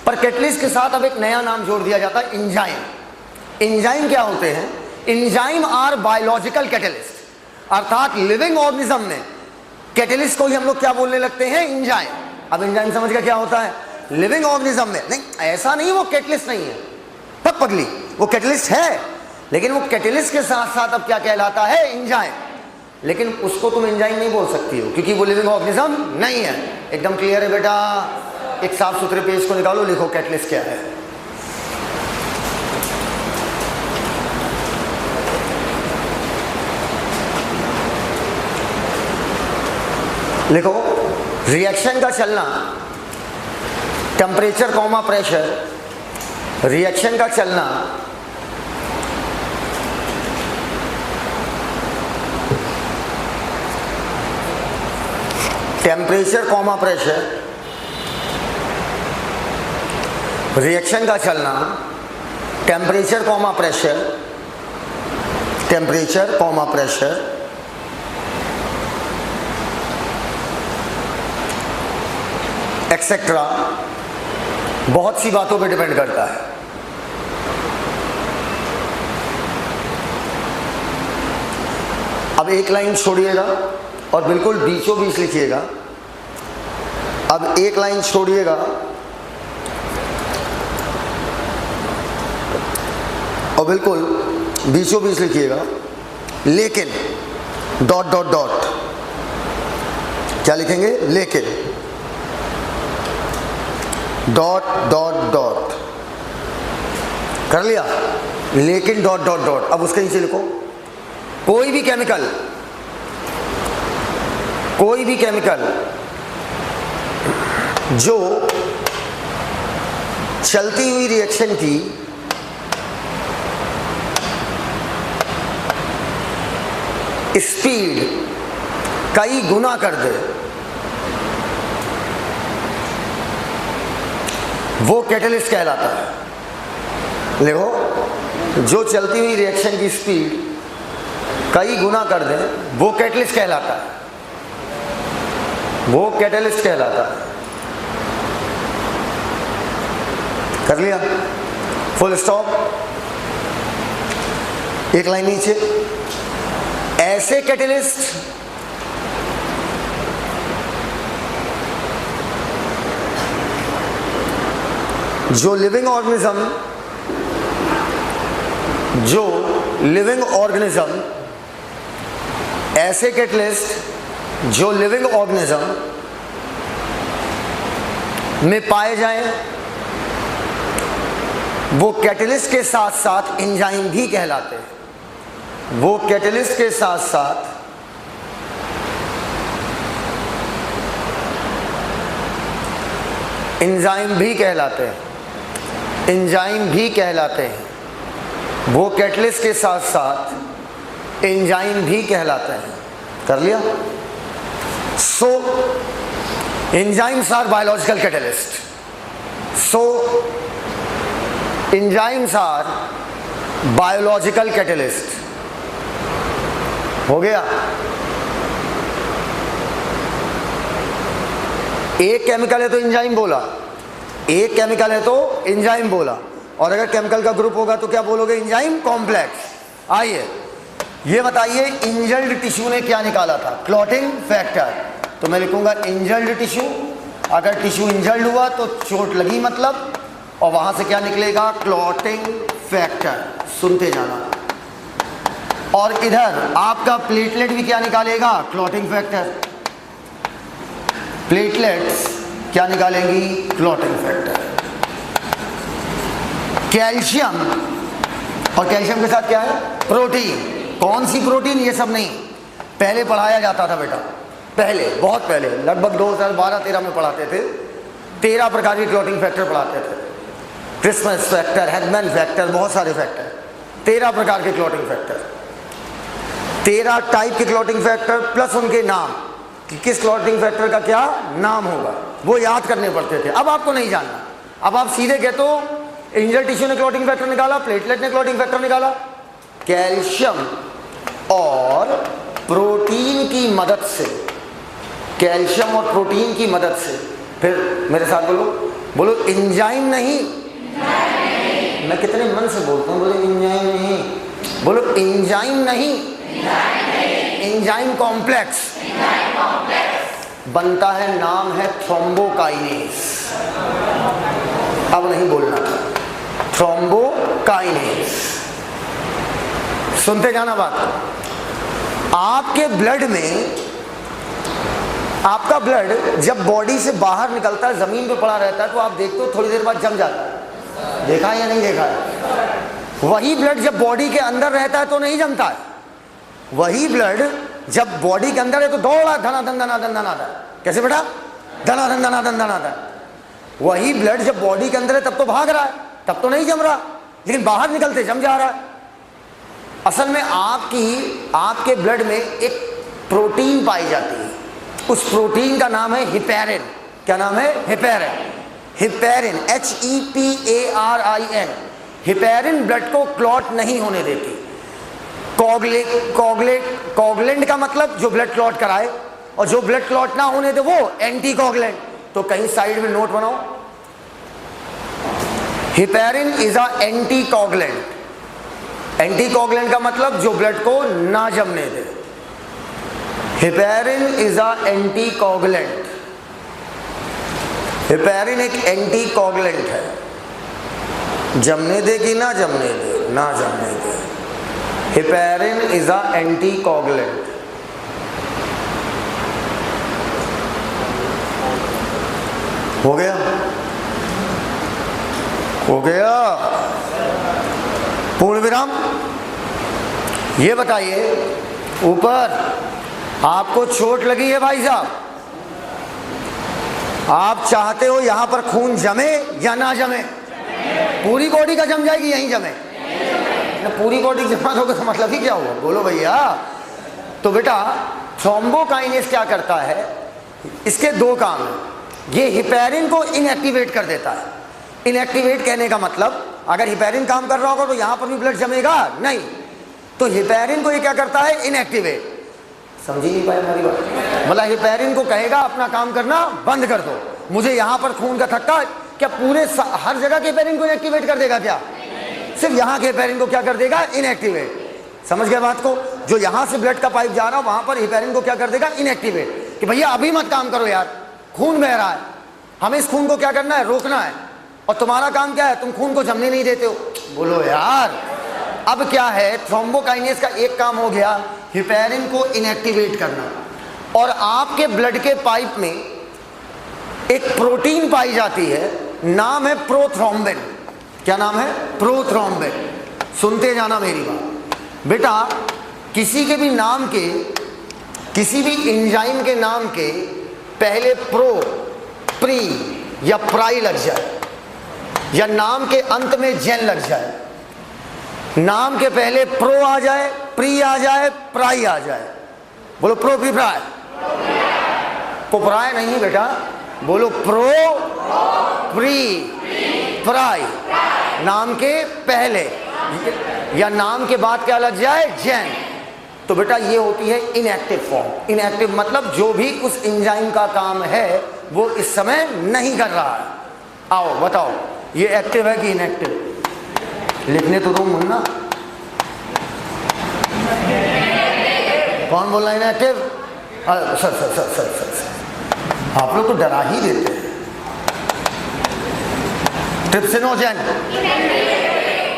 पर कैटलिस्ट के साथ अब एक नया नाम जोड़ दिया जाता है, एंजाइम। एंजाइम क्या होते हैं? एंजाइम आर बायोलॉजिकल कैटलिस्ट, अर्थात लिविंग ऑर्गेनिज्म में कैटलिस्ट को ही हम लोग क्या बोलने लगते हैं? एंजाइम। अब एंजाइम समझ गया क्या होता है? लिविंग ऑर्गेनिज्म में। नहीं, ऐसा नहीं वो कैटलिस्ट नहीं है, तब पगली, वो कैटलिस्ट है, लेकिन वो कैटलिस्ट के साथ साथ अब क्या कहलाता है? एंजाइम। लेकिन उसको तुम एंजाइम नहीं बोल सकती हो क्योंकि वो लिविंग ऑर्गेनिज्म नहीं है। एकदम क्लियर है बेटा? एक साफ सुथरे पेज को निकालो, लिखो कैटलिस्ट क्या है। लिखो, रिएक्शन का चलना, टेम्परेचर कॉमा प्रेशर, रिएक्शन का चलना टेम्परेचर कॉमा प्रेशर, रिएक्शन का चलना temperature comma pressure, temperature comma pressure, etcetera, बहुत सी बातों पे डिपेंड करता है। अब एक लाइन छोड़िएगा और बिल्कुल बीचों बीच लिखिएगा। अब एक लाइन छोड़िएगा और बिल्कुल बीचों बीच लिखिएगा, लेकिन डॉट डॉट डॉट, क्या लिखेंगे? लेकिन डॉट डॉट डॉट, कर लिया? लेकिन डॉट डॉट डॉट। अब उसके नीचे लिखो, कोई भी केमिकल जो चलती हुई रिएक्शन की स्पीड कई गुना कर दे, वो कैटलिस्ट कहलाता है। देखो, जो चलती हुई रिएक्शन की स्पीड कई गुना कर दे, वो कैटलिस्ट कहलाता है, वो कैटलिस्ट कहलाता है। कर लिया? Full stop. एक लाइन नीचे, ऐसे कैटलिस्ट जो लिविंग ऑर्गेनिज्म, ऐसे कैटलिस्ट जो लिविंग ऑर्गेनिज्म में पाए जाएं, वो कैटलिस्ट के साथ साथ एंजाइम भी कहलाते हैं। वो कैटलिस्ट के साथ साथ एंजाइम भी कहलाते हैं, एंजाइम भी कहलाते हैं। वो कैटलिस्ट के साथ साथ एंजाइम भी कहलाते हैं। कर लिया? So enzymes are biological catalyst. So enzymes are biological catalyst. हो गया? एक केमिकल है तो एंजाइम बोला, एक केमिकल है तो एंजाइम बोला, और अगर केमिकल का ग्रुप होगा तो क्या बोलोगे? Enzyme complex. आइए ये बताइए, इंजल्ड टिश्यू ने क्या निकाला था? Clotting factor. तो मैं लिखूंगा इंजल्ड टिश्यू। अगर टिश्यू इंजल्ड हुआ तो चोट लगी मतलब, और वहां से क्या निकलेगा? Clotting factor. सुनते जाना। और इधर आपका प्लेटलेट भी क्या निकालेगा, क्लॉटिंग फैक्टर। प्लेटलेट्स क्या निकालेंगी, क्लॉटिंग फैक्टर। कैल्शियम, और कैल्शियम के साथ क्या है, प्रोटीन। कौन सी प्रोटीन, ये सब नहीं, पहले पढ़ाया जाता था बेटा, पहले, बहुत पहले, लगभग 2012-13 में पढ़ाते थे। 13 प्रकार के क्लॉटिंग फैक्टर पढ़ाते थे। क्रिसमस फैक्टर, हैगमैन फैक्टर, बहुत सारे फैक्टर, 13 प्रकार के क्लॉटिंग फैक्टर, 13 टाइप के क्लॉटिंग फैक्टर प्लस उनके नाम कि किस क्लॉटिंग फैक्टर का क्या नाम होगा, वो याद करने पड़ते थे। अब आपको नहीं जानना, अब आप सीधे कहते हो एंजल टिश्यू ने क्लॉटिंग फैक्टर निकाला, प्लेटलेट ने क्लॉटिंग फैक्टर निकाला। कैल्शियम और प्रोटीन की मदद से, कैल्शियम और प्रोटीन की मदद से, फिर मेरे साथ बोलो, बोलो एंजाइम नहीं, मैं कितने मन से बोलता हूँ, बोलो एंजाइम नहीं, बोलो एंजाइम नहीं, एंजाइम कॉम्प्लेक्स बनता है, नाम है थ्रोम्बोकाइनेज। अब नहीं बोलना था, थ्रोम्बोकाइनेज। सुनते जाना बात। आपके ब्लड में, आपका ब्लड जब बॉडी से बाहर निकलता है, जमीन पे पड़ा रहता है, तो आप देखते हो थोड़ी देर बाद जम जाता है। देखा है या नहीं देखा है? वही ब्लड जब बॉडी के अंदर रहता है तो नहीं जमता है। वही ब्लड जब बॉडी के अंदर है तो दौड़ा धनाधन धनाधन धनाधन, कैसे बेटा, धनाधन धनाधन धनाधन। वही ब्लड जब बॉडी के अंदर है तब तो भाग रहा है, तब तो नहीं जम रहा, लेकिन बाहर निकलते जम जा रहा है। असल में आपके ब्लड में एक प्रोटीन पाई जाती है, उस प्रोटीन का नाम है हिपैरिन। क्या नाम है, heparin. Heparin, HEPARIN। Heparin blood को क्लॉट नहीं होने देती। कोगलेंट का मतलब जो ब्लड क्लॉट कराए, और जो ब्लड क्लॉट ना होने दे वो एंटी कोगलेंट। तो कहीं साइड में नोट बनाओ, heparin is a anti coagulant. Anti coagulant का मतलब जो ब्लड को ना जमने दे। Heparin is a anti coagulant. Heparin एक एंटी कोगलेंट है, जमने दे कि ना जमने दे, ना जमने दे। Heparin is a anti coagulant. हो गया, हो गया, पूर्ण विराम। ये बताइए, ऊपर आपको चोट लगी है भाई साहब, आप चाहते हो यहां पर खून जमे या ना जमे? पूरी बॉडी का जम जाएगी, यहीं जमे? पूरी बॉडी जमा दोगे तो मतलब ही क्या हुआ, बोलो भैया। तो बेटा थ्रोम्बोकाइनेज क्या करता है, इसके दो काम हैं। ये हिपैरिन को इनएक्टिवेट कर देता है। इनएक्टिवेट कहने का मतलब, अगर हिपैरिन काम कर रहा होगा तो यहां पर भी ब्लड जमेगा नहीं, तो हिपैरिन को ये क्या करता है, इनएक्टिवेट। समझी नहीं पाए हमारी बात? मतलब हिपैरिन को कहेगा अपना काम करना बंद कर दो, मुझे यहां पर खून का थक्का, क्या पूरे हर जगह के हिपैरिन को इनएक्टिवेट कर देगा क्या? सिर्फ यहां के हिपैरिन को क्या कर देगा, इनएक्टिवेट। समझ गए बात को? जो यहां से ब्लड का पाइप जा रहा है वहां पर हिपैरिन को क्या कर देगा, इनएक्टिवेट, कि भैया अभी मत काम करो यार, खून बह रहा है, हमें इस खून को क्या करना है, रोकना है, और तुम्हारा काम क्या है, तुम खून को जमने नहीं देते हो। बोलो यार। अब क्या है, थ्रोम्बोकाइनेज का एक काम हो गया, हिपैरिन को इनएक्टिवेट करना। और आपके ब्लड के पाइप में एक प्रोटीन पाई जाती है, नाम है प्रोथ्रोम्बिन। क्या नाम है, प्रोथ्रोम्बिन। सुनते जाना मेरी बात बेटा, किसी के भी नाम के, किसी भी एंजाइम के नाम के पहले प्रो, प्री या प्राई लग जाए, या नाम के अंत में जेन लग जाए, नाम के पहले प्रो आ जाए, प्री आ जाए, प्राई आ जाए, बोलो प्रो प्री प्राई। प्राई नहीं बेटा, बोलो प्रो, प्री, प्राई। नाम के पहले या नाम के बाद क्या लग जाए, जेन, तो बेटा ये होती है इनएक्टिव फॉर्म। इनएक्टिव मतलब जो भी उस एंजाइम का काम है वो इस समय नहीं कर रहा है। आओ बताओ, ये एक्टिव है कि इनएक्टिव? लिखने तो दो मुन्ना। कौन बोल रहा है इनएक्टिव? सर आप लोग तो डरा ही देते हैं। ट्रिप्सिनोजेन,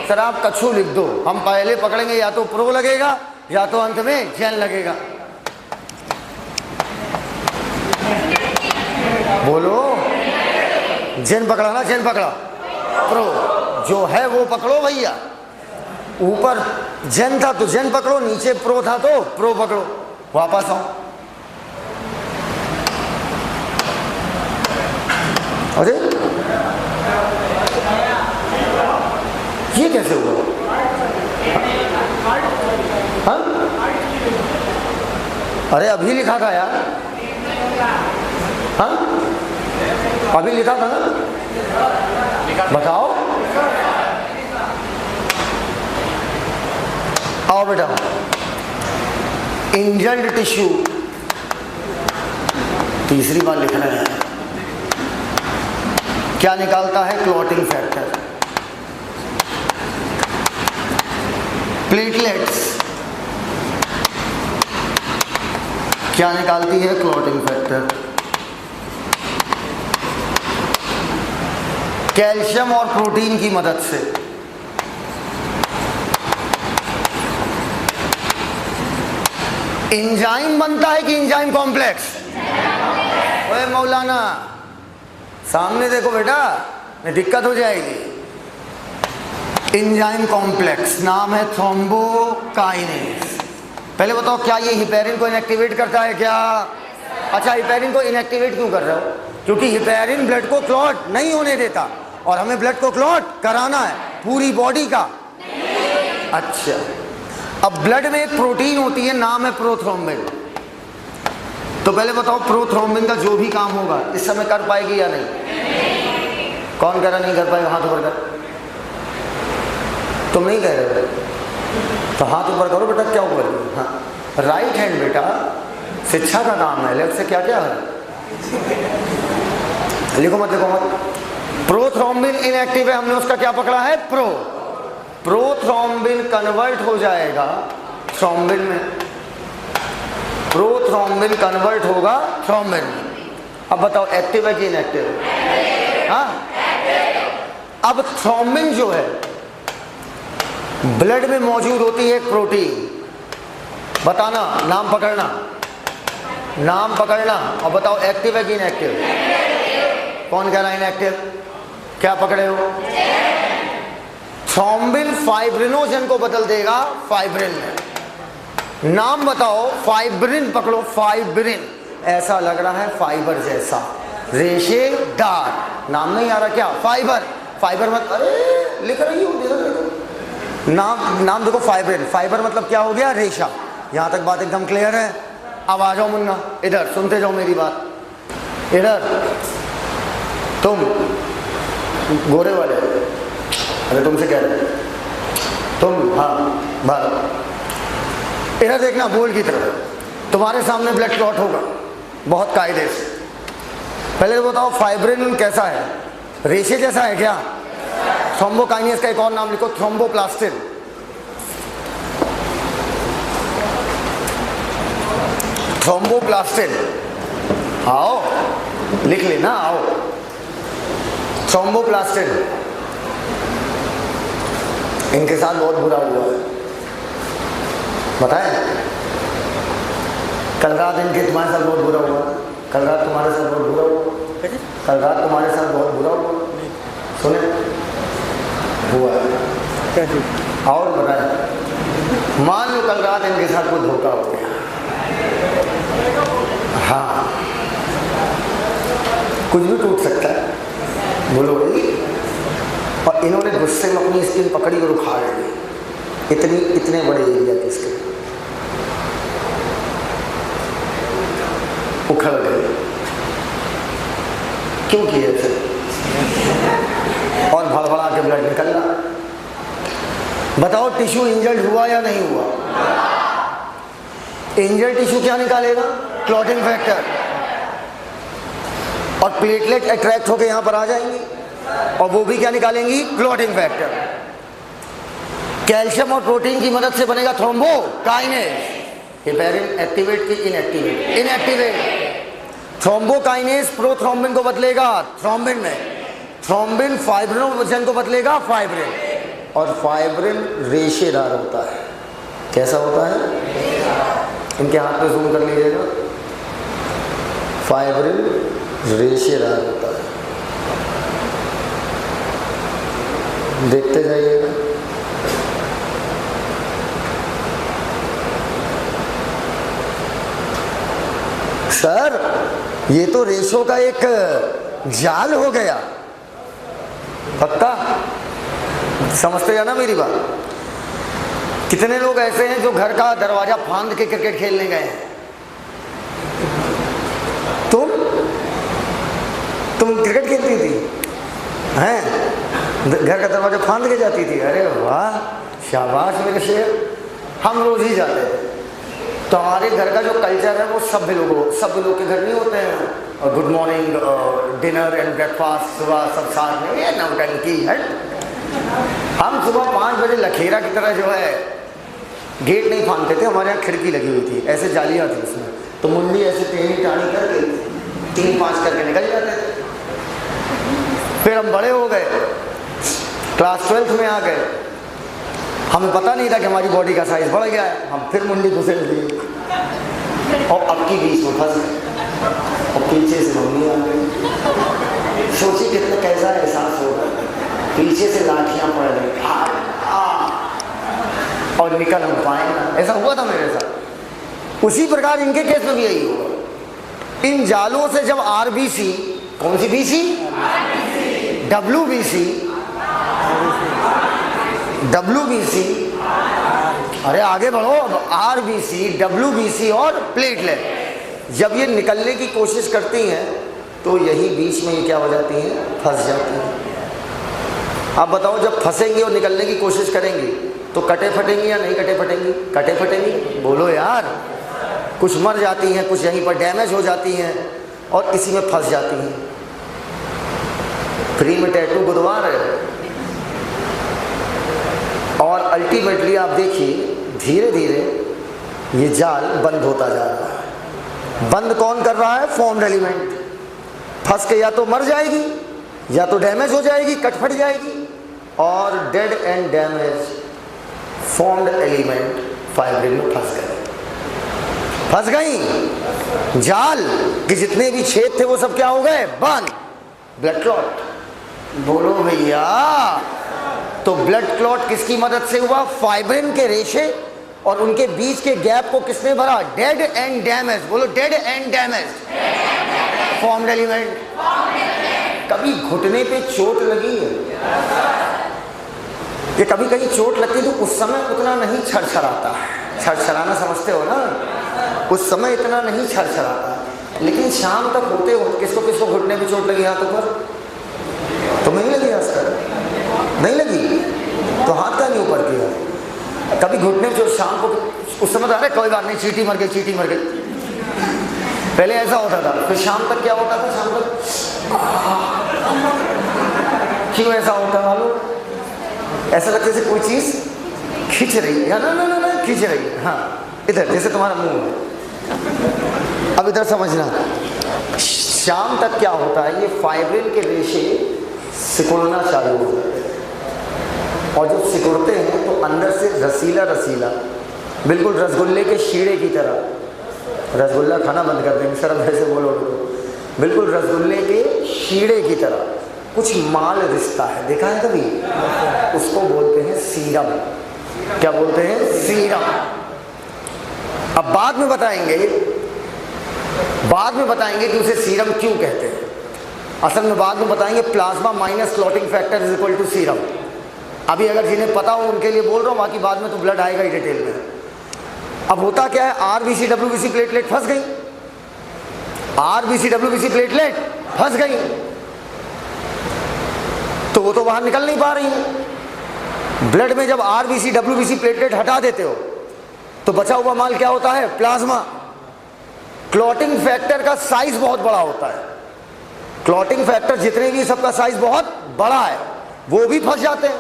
सर आप कछू लिख दो, हम पहले पकड़ेंगे या तो प्रो लगेगा या तो अंत में जेल लगेगा। बोलो, जेन पकड़ा ना, जेन पकड़ा, प्रो जो है वो पकड़ो भैया। ऊपर जेन था तो जेन पकड़ो, नीचे प्रो था तो प्रो पकड़ो। वापस आओ। अरे ये कैसे हुआ? हाँ? अरे अभी लिखा था यार। हाँ अभी लिखा था ना, बताओ। आओ बेटा, इंजल्ड टिश्यू तीसरी बार लिखना है। क्या निकालता है? Clotting factor. प्लेटलेट्स क्या निकालती है? Clotting factor. कैल्शियम और प्रोटीन की मदद से एंजाइम बनता है कि एंजाइम कॉम्प्लेक्स? ओए मौलाना सामने देखो बेटा, नहीं दिक्कत हो जाएगी। एंजाइम कॉम्प्लेक्स नाम है थ्रोम्बोकाइनेज। पहले बताओ, क्या ये हिपेरिन को इनएक्टिवेट करता है क्या? अच्छा, हिपेरिन को इनएक्टिवेट क्यों कर रहे हो? क्योंकि हिपेरिन ब्लड को क्लॉट नहीं होने देता, और हमें ब्लड को क्लॉट कराना है पूरी बॉडी का। अच्छा, अब ब्लड में एक प्रोटीन होती है, नाम है प्रोथ्रोम्बिन। तो पहले बताओ, प्रोथ्रोम्बिन का जो भी काम होगा इस समय कर पाएगी या नहीं? कौन कह रहा नहीं कर पाएगा? हाथ ऊपर कर। तुम नहीं कह रहे हो तो हाथ ऊपर करो बेटा। क्या ऊपर? हाँ, राइट हैंड बेटा शिक्षा का काम है, लेफ्ट से क्या क्या है? लिखो मत, लिखो मत। प्रोथ्रोम्बिन इनएक्टिव है, हमने उसका क्या पकड़ा है? प्रो। प्रोथ्रोम्बिन कन्वर्ट हो जाएगा थ्रोम्बिन में, प्रोथ्रोम्बिन कन्वर्ट होगा थ्रोम्बिन में। अब बताओ, एक्टिव है कि इनएक्टिव? हाँ, अब थ्रोम्बिन जो है ब्लड में मौजूद होती है एक प्रोटीन। बताना, नाम पकड़ना, नाम पकड़ना, और बताओ एक्टिव है कि इनएक्टिव? कौन कह रहा है इनएक्टिव? क्या पकड़े हो? थ्रोम्बिन फाइब्रिनोजन को बदल देगा फाइब्रिन में। नाम बताओ, फाइब्रिन पकड़ो, फाइब्रिन। ऐसा लग रहा है फाइबर जैसा, रेशेदार। नाम नहीं आ रहा क्या? फाइबर। फाइबर मत, अरे लिख रही हो, देखो नाम देखो, फाइब्रिन। फाइबर मतलब क्या हो गया? रेशा। यहां तक बात एकदम क्लियर है? अब आ जाओ मुन्ना, इधर सुनते जाओ मेरी बात। इधर तुम गोरे वाले, अरे तुमसे कह रहे तुम, हाँ भारत, इधर देखना, बोल की तरफ। तुम्हारे सामने ब्लड क्लॉट होगा बहुत कायदे से। पहले तो बताओ, फाइब्रिन कैसा है? रेशे जैसा है क्या? थ्रोम्बोकाइनेज का एक और नाम लिखो, थ्रोम्बोप्लास्टिन। थ्रोम्बोप्लास्टिन, आओ लिख लेना, आओ। थ्रोम्बोप्लास्टिन, इनके साथ बहुत बुरा हुआ है, बताएं? कल रात इनके तुम्हारे साथ बहुत बुरा हुआ। कल रात तुम्हारे साथ बहुत बुरा हुआ। कल रात तुम्हारे साथ बहुत बुरा हुआ। सुने? हुआ है। और बताएं, मान लो कल रात इनके साथ कोई धोखा हो गया। हाँ, कुछ भी टूट सकता है, बोलो भाई। और इन्होंने गुस्से में अपनी स्किन पकड़ी और उखाड़ ली, इतने बड़े एरिया की स्किन उखड़ गए। क्यों किए थे? और भड़बड़ा के ब्लड निकल रहा। बताओ, टिश्यू इंजर्ड हुआ या नहीं हुआ? इंजर्ड टिश्यू क्या निकालेगा? Clotting factor. और प्लेटलेट अट्रैक्ट होकर यहां पर आ जाएंगी, और वो भी क्या निकालेंगी? Clotting factor. कैल्शियम और प्रोटीन की मदद से बनेगा थ्रोम्बोकाइनेज। हिपेरिन एक्टिवेट की इनएक्टिवेट? इनएक्टिवेट। थ्रोम्बोकाइनेज प्रोथ्रोम्बिन को बदलेगा थ्रोम्बिन में, थ्रोम्बिन फाइब्रिनोजन को बदलेगा फाइब्रिन, और फाइब्रिन रेशेदार होता है। कैसा होता है? इनके हाथ पे जूम कर लीजिएगा। फाइब्रिल रेशेदार होता है, देखते जाइएगा। सर ये तो रेशों का एक जाल हो गया, पक्का समझते हैं ना मेरी बात? कितने लोग ऐसे हैं जो घर का दरवाजा फांद के क्रिकेट खेलने गए हैं? तुम क्रिकेट खेलती थी हैं? घर का दरवाजा फांद के जाती थी? अरे वाह, शाबाश मेरे शेर। हम रोज ही जाते थे। तो हमारे घर का जो कल्चर है वो सब लोग के घर नहीं होते हैं। और good morning, dinner and breakfast सुबह सब साथ में, ये नौटंकी है। हम सुबह 5 बजे लखेरा की तरह जो है गेट नहीं फांदते थे, हमारे यहाँ खिड़की लगी हुई थी, ऐसे जालियाँ थी उसमें, तो मुंडी ऐसे टेढ़ी टाढ़ी करके 3-5 करके निकल जाते थे। फिर हम बड़े हो गए, क्लास 12th में आ गए, हमें पता नहीं था कि हमारी बॉडी का साइज बढ़ गया है, हम फिर मुंडी घुसेड़ दी और अब की बीच में फंस गए और पीछे से मम्मी आ गई। सोचिए कितना कैसा एहसास होगा, पीछे से लाठियां पड़ गई और निकल हम पाए ना। ऐसा हुआ था मेरे साथ। उसी प्रकार इनके केस में भी यही होगा। इन जालों से जब आरबीसी, कौन सी बीसी? डब्ल्यूबीसी, अरे आगे बढ़ो, आरबीसी, डब्ल्यूबीसी और प्लेटलेट जब ये निकलने की कोशिश करती हैं तो यही बीच में ये क्या हो जाती हैं? फंस जाती हैं। आप बताओ, जब फंसेंगी और निकलने की कोशिश करेंगी तो कटे फटेंगी या नहीं कटे फटेंगी? कटे फटेंगी, बोलो यार। कुछ मर जाती हैं, कुछ यहीं पर डैमेज हो जाती हैं और इसी में फंस जाती हैं। फ्री में टैटू गुदवा रहे और अल्टीमेटली आप देखिए धीरे धीरे ये जाल बंद होता जा रहा है। बंद कौन कर रहा है? Formed element. फंस के या तो मर जाएगी या तो डैमेज हो जाएगी, कट फट जाएगी। और dead and damage formed element fibril में फंस गई। जाल के जितने भी छेद थे वो सब क्या हो गए? बंद। ब्लड क्लॉट, बोलो भैया। तो ब्लड क्लॉट किसकी मदद से हुआ? फाइब्रिन के रेशे और उनके बीच के गैप को किसने भरा? डेड एंड डैमेज, बोलो dead and damage formed element. कभी घुटने पे चोट लगी है? ये कभी कहीं चोट लगती तो उस समय उतना नहीं छरछराता है। छरछराना समझते हो ना? उस समय इतना नहीं छरछराता, लेकिन शाम तक होते होते किसको घुटने पे चोट लगी हाथों पर? तो नहीं लगी? आज तक नहीं लगी तो हाथ का नहीं ऊपर किया। कभी घुटने पे शाम को उस समय अरे कोई बात नहीं, चींटी मर गई। पहले ऐसा होता था, फिर शाम तक क्या होता था? शाम तक क्यों ऐसा होता मालूम? ऐसा लगता जैसे कोई चीज खींच रही है ना, खींच रही है। हाँ, इधर जैसे तुम्हारा मुंह है। अब इधर समझना, शाम तक क्या होता है? ये फाइब्रिल के रेशे सिकुड़ना चालू हो जाते हैं और जब सिकुड़ते हैं तो अंदर से रसीला बिल्कुल रसगुल्ले के शीरे की तरह। रसगुल्ला खाना बंद कर देंगे सर, ऐसे बोलो तो। बिल्कुल रसगुल्ले के शीरे की तरह कुछ माल रिश्ता है, देखा है कभी? उसको बोलते हैं सीरम। क्या बोलते हैं? सीरम। अब बाद में बताएंगे कि उसे सीरम क्यों कहते हैं। असल में बाद में बताएंगे plasma minus clotting factor is equal to serum. अभी अगर जिन्हें पता हो उनके लिए बोल रहा हूँ, बाकी बाद में तो ब्लड आएगा ही डिटेल में। अब होता क्या है? आरबीसी डब्ल्यूबीसी प्लेटलेट फंस गई। आरबीसी डब्ल्यूबीसी प्लेटलेट फंस गई तो वो तो बाहर निकल नहीं पा रही है। ब्लड में जब आरबीसी डब्ल्यूबीसी प्लेटलेट हटा देते हो तो बचा हुआ माल क्या होता है? प्लाज्मा। क्लॉटिंग फैक्टर का साइज बहुत बड़ा होता है। क्लॉटिंग फैक्टर जितने भी सबका साइज बहुत बड़ा है, वो भी फंस जाते हैं।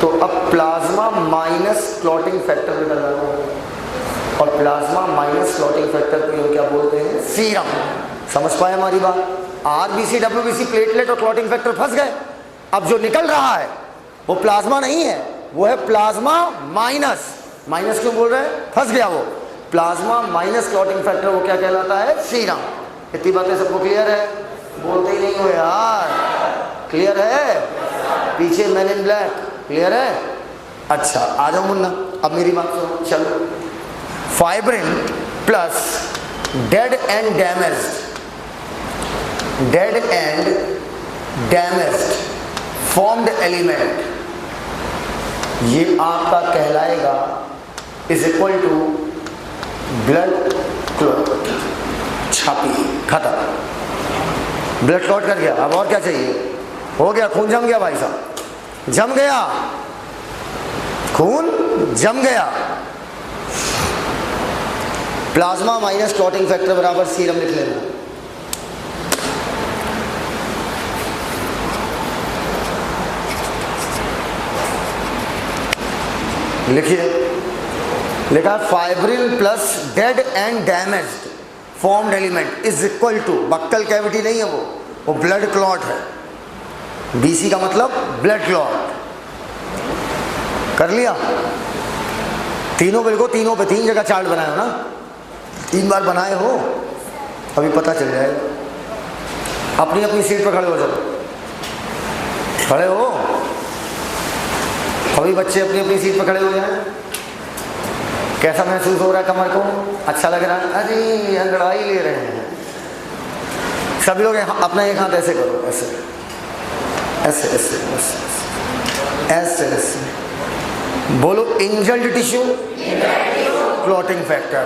तो अब प्लाज्मा माइनस क्लॉटिंग फैक्टर निकल रहा है और प्लाज्मा माइनस क्लॉटिंग फैक्टर को क्या बोलते हैं? सीरम। समझ पाए हमारी बात? आरबीसी डब्ल्यूबीसी प्लेटलेट और क्लॉटिंग फैक्टर फंस गए। अब जो निकल रहा है वो प्लाज्मा नहीं है, वो है प्लाज्मा माइनस। माइनस क्यों बोल रहे हैं, फंस गया वो। प्लाज्मा माइनस क्लॉटिंग फैक्टर वो क्या कहलाता है, सीरम। इतनी बातें सबको क्लियर है, बोलते ही नहीं हो यार, क्लियर है। पीछे मैन इन ब्लैक क्लियर है। अच्छा आ जाओ मुन्ना, अब मेरी बात सुनो, चलो। Fibrin plus dead and damaged formed element, ये आपका कहलाएगा is equal to blood clot. छापी खत्म, ब्लड क्लॉट कर गया। अब और क्या चाहिए, हो गया, खून जम गया भाई साहब, जम गया, खून जम गया। प्लाज्मा माइनस क्लॉटिंग फैक्टर बराबर सीरम लिख लेना। लिखिए, लिखा fibrin plus dead and damaged formed element is equal to, buccal cavity नहीं है वो ब्लड क्लॉट है। बीसी का मतलब ब्लड क्लॉट। कर लिया, तीनों बिल को, तीनों पे 3 जगह चार्ट बनाए हो ना, 3 बार बनाए हो, अभी पता चल जाएगा। अपनी अपनी सीट पर खड़े हो जाओ, खड़े हो, अभी बच्चे अपनी अपनी सीट पर खड़े हो जाए। कैसा महसूस हो रहा है कमर को, अच्छा लग रहा है, अरे अंगड़ाई ले रहे हैं सभी लोग। अपना एक हाथ ऐसे करो, ऐसे ऐसे ऐसे ऐसे ऐसे ऐसे बोलो, इंजल्ड टिश्यू क्लॉटिंग फैक्टर।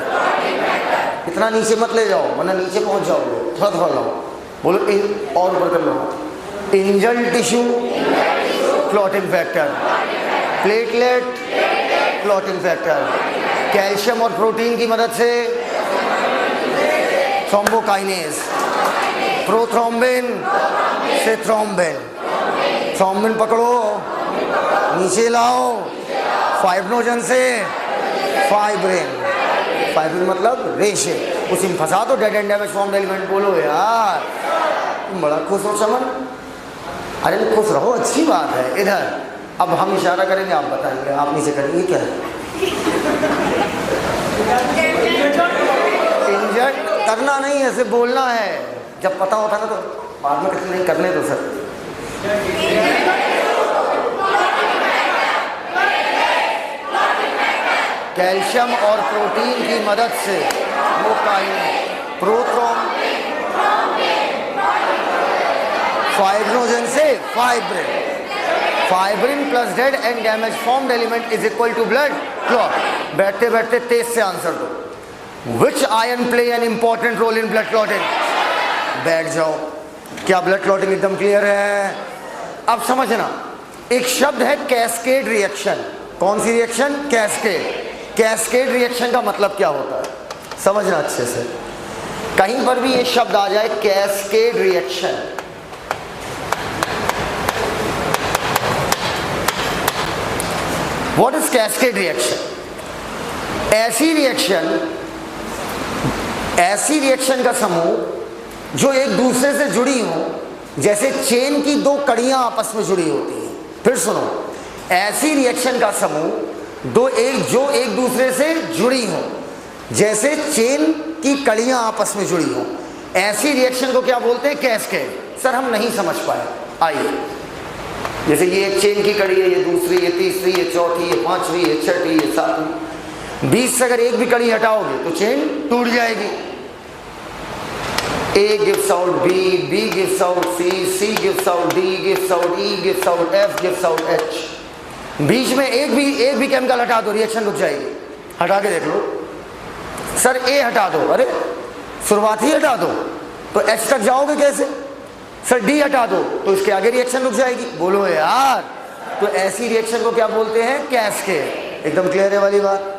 इतना नीचे मत ले जाओ वरना नीचे पहुंच जाओगे, थोड़ा थोड़ा लाओ, बोलो और ऊपर कर लो। Injured tissue clotting factor, platelet clotting factor, calcium और प्रोटीन की मदद से थ्रोम्बोकाइनेज, प्रोथ्रोम्बिन से थ्रोम्बिन, थ्रोम्बिन पकड़ो नीचे लाओ, फाइब्रिनोजन से फाइब्रिन, फाइब्रिन मतलब रेशे, उसी में फंसा दो dead and damage formed element. बोलो यार, तुम बड़ा खुश हो चमन, अरे खुश रहो, अच्छी बात है। इधर अब हम इशारा करेंगे, आप बताएंगे, आप नीचे करेंगे, क्या है इंजेक्ट करना नहीं, ऐसे बोलना है। जब पता होता ना तो बाद में कितने नहीं करने दो सर। कैल्शियम और प्रोटीन की मदद से वो फाइब्रिनोजन से fibrin, fibrin plus dead and damage formed element is equal to blood clot. बैठते बैठते तेज से आंसर दो। Which ion play an important role in blood clotting. बैठ जाओ, क्या ब्लड क्लॉटिंग एकदम क्लियर है। अब समझना, एक शब्द है कैस्केड रिएक्शन। कौन सी रिएक्शन, कैस्केड। कैस्केड रिएक्शन का मतलब क्या होता है, समझना अच्छे से। कहीं पर भी ये शब्द आ जाए cascade reaction, what is cascade reaction. ऐसी रिएक्शन का समूह जो एक दूसरे से जुड़ी हो, जैसे चेन की 2 कड़ियां आपस में जुड़ी होती हैं। फिर सुनो, ऐसी रिएक्शन का समूह जो एक दूसरे से जुड़ी हो, जैसे चेन की कड़ियां आपस में जुड़ी हो, ऐसी रिएक्शन को क्या बोलते हैं, कैस्केड। सर हम नहीं समझ पाए, आइए। जैसे ये एक चेन की कड़ी है, ये दूसरी, ये तीसरी, ये चौथी, ये पांचवी, ये छठी, ये सातवीं। 20 से अगर एक भी कड़ी हटाओगे तो चेन टूट जाएगी। A gives out B, B gives out C, C gives out D, gives out E, gives out F, gives out H। बीच में एक भी केमिकल हटा दो, रिएक्शन रुक जाएगी। हटा के देख लो। सर A हटा दो, अरे शुरुआत ही हटा दो तो H तक जाओगे कैसे। सर D हटा दो तो इसके आगे रिएक्शन रुक जाएगी। बोलो यार, तो ऐसी रिएक्शन को क्या बोलते हैं, कैस्केड। एकदम क्लियर है वाली बात।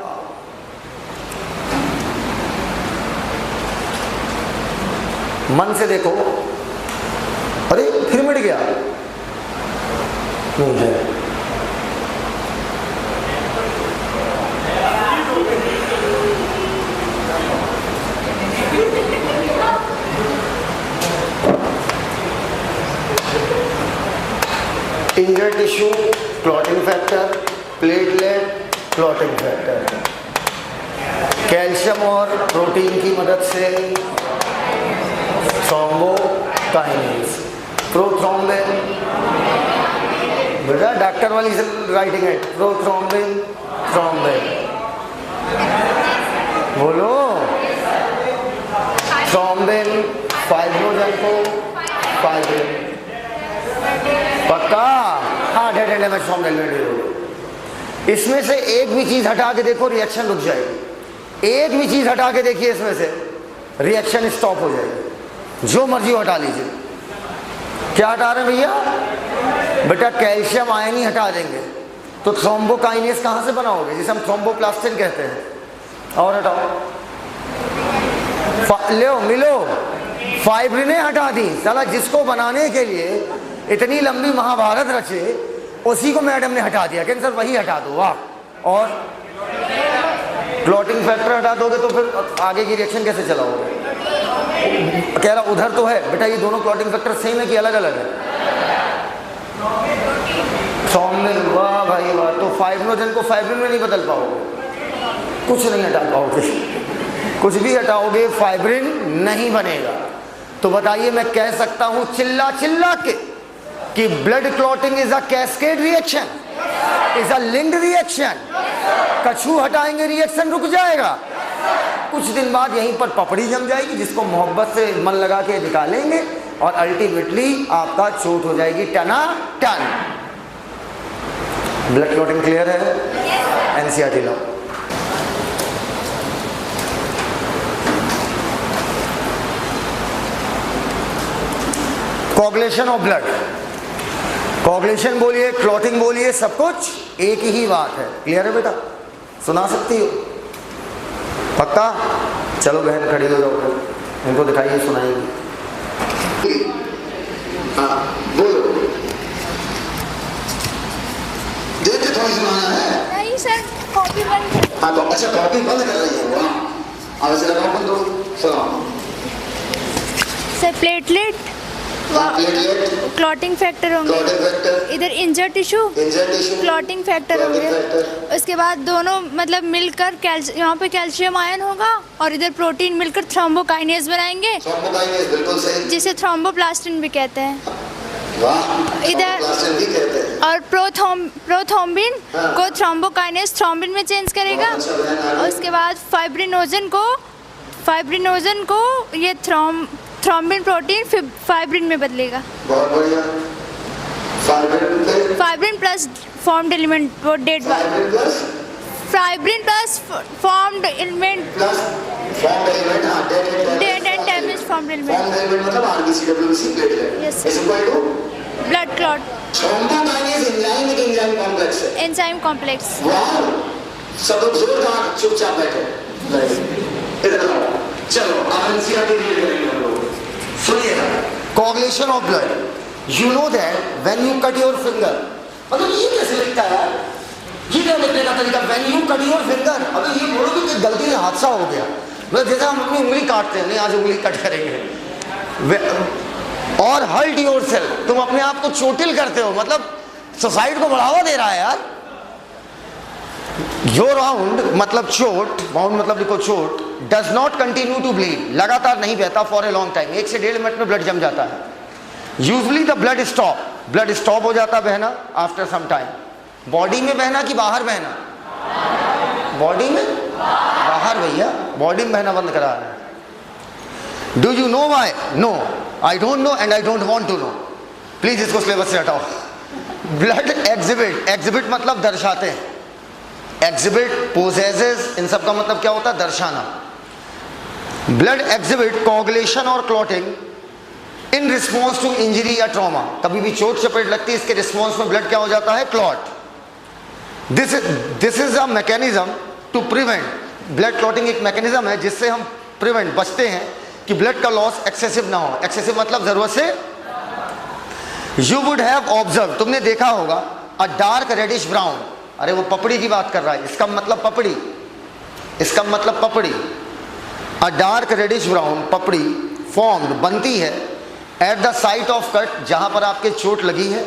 मन से देखो, अरे फिर मिट गया, नहीं है। Injured tissue clotting factor, platelet clotting factor. Calcium और प्रोटीन की मदद से थ्रोम्बोकाइनेज, प्रोथ्रोम्बिन, बेटा डॉक्टर वाली राइटिंग है, प्रोथ्रोम्बिन, थ्रोम्बिन, बोलो थ्रोम्बिन, फाइब्रोजन को फाइब्रिन, पक्का? हाँ, डेड में थ्रोम्बिन। इसमें से एक भी चीज हटा के देखो, रिएक्शन रुक जाएगी। एक भी चीज हटा के देखिए, इसमें से रिएक्शन स्टॉप हो जाएगी। जो मर्जी हटा लीजिए। क्या हटा रहे हैं भैया? बेटा कैल्शियम आयन ही हटा देंगे तो थ्रोम्बोकाइनेज कहां से बनाओगे, जिसे हम थ्रोम्बोप्लास्टिन कहते हैं। और हटाओ, लो मिलो, फाइब्रिने हटा दी। साला जिसको बनाने के लिए इतनी लंबी महाभारत रचे, उसी को मैडम ने हटा दिया। कहते सर वही हटा दो, वाह। और क्लॉटिंग फैक्टर हटा दोगे तो फिर आगे की रिएक्शन कैसे चलाओगे? कह रहा उधर तो है बेटा, ये दोनों क्लॉटिंग फैक्टर सेम है कि अलग अलग है? थ्रोम्बिन, वाह भाई वाह। तो फाइब्रोजन को फाइब्रिन में नहीं बदल पाओगे, कुछ नहीं हटा पाओगे। कुछ भी हटाओगे फाइब्रिन नहीं बनेगा। तो बताइए, मैं कह सकता हूं चिल्ला चिल्ला के कि blood clotting is a cascade reaction, is a linked reaction. कछू हटाएंगे रिएक्शन रुक जाएगा, कुछ दिन बाद यहीं पर पपड़ी जम जाएगी, जिसको मोहब्बत से मन लगा के निकालेंगे और अल्टीमेटली आपका चोट हो जाएगी टना टन। ब्लड क्लॉटिंग क्लियर है? NCERT low. Coagulation of blood, coagulation बोलिए, क्लॉटिंग बोलिए, सब कुछ एक ही बात है। क्लियर है बेटा? सुना सकती हो? पक्का? चलो बहन खड़ी हो जाओ, इनको दिखाइए, सुनाइए। हाँ बोलो, देख थोड़ी सुनाना है। नहीं सर, कॉपी बंद। हाँ तो अच्छा, कॉपी बंद कर रही है। वाह, अब से लगाओ बंद करो, सुनाओ। सर प्लेटलेट, क्लॉटिंग फैक्टर होंगे, इधर इंजर्ड टिश्यू क्लॉटिंग फैक्टर होंगे। उसके बाद दोनों मतलब मिलकर यहाँ पे कैल्शियम आयन होगा और इधर प्रोटीन मिलकर थ्रोम्बोकाइनेज बनाएंगे, जिसे थ्रोम्बोप्लास्टिन भी कहते हैं। इधर और प्रोथ्रोम्बिन को थ्रोम्बोकाइनेज थ्रोम्बिन में चेंज करेगा। उसके बाद फाइब्रिनोजन को ये थ्रोम्बिन प्रोटीन फाइब्रिन में बदलेगा। बहुत बढ़िया। फाइब्रिन प्लस फॉर्म्ड एलिमेंट, वो dead fibrin plus formed element, dead and damage formed element, मतलब RBC platelet. Yes is equal to blood clot. Thrombokinase enzyme complex है। Enzyme complex. वाह, सब लोग जोरदार चुपचाप बैठो। इधर आओ, चलो अब एनसीईआरटी रीड करेंगे हम लोग। सुनिएगा, coagulation of blood. You know that when you cut your finger, मतलब ये कैसे लिखता है यार? ये क्या लिखने का तरीका? When you cut your finger. अबे ये बोलो कि गलती से हादसा हो गया, मतलब जैसे हम अपनी उंगली काटते हैं, नहीं आज उंगली कट करेंगे। और हर्ट योर सेल्फ, तुम अपने आप को चोटिल करते हो, मतलब सुसाइड को बढ़ावा दे रहा है यार। योर वाउंड मतलब चोट, वाउंड मतलब लिखो चोट, does not continue to bleed, लगातार नहीं बहता फॉर ए लॉन्ग टाइम, 1 से 1.5 मिनट में ब्लड जम जाता है। यूजुअली द ब्लड स्टॉप हो जाता है बहना आफ्टर सम टाइम। बॉडी में बहना कि बाहर बहना? बॉडी में बाहर भैया, बॉडी में बहना बंद करा रहे हैं। Do you know why? No, I don't know and I don't want to know. Please इसको सिलेबस से हटाओ। ब्लड एग्जिबिट मतलब दर्शाते हैं, एग्जिबिट, पोजेसेस, इन सब का मतलब क्या होता है? दर्शाना। ब्लड एग्जिबिट कोगुलेशन और clotting in response to injury या ट्रॉमा। कभी भी चोट चपेट लगती है, इसके रिस्पॉन्स में ब्लड क्या हो जाता है? Clot. This is a mechanism to prevent, blood clotting एक मैकेनिज्म है जिससे हम प्रिवेंट, बचते हैं कि ब्लड का लॉस एक्सेसिव ना हो। एक्सेसिव मतलब जरूरत से। यू वुड हैव ऑब्जर्व, तुमने देखा होगा, अ डार्क रेडिश ब्राउन, अरे वो पपड़ी की बात कर रहा है, इसका मतलब पपड़ी, इसका मतलब पपड़ी। अ डार्क रेडिश ब्राउन पपड़ी फॉर्म्ड, बनती है at the site of cut, जहां पर आपके चोट लगी है,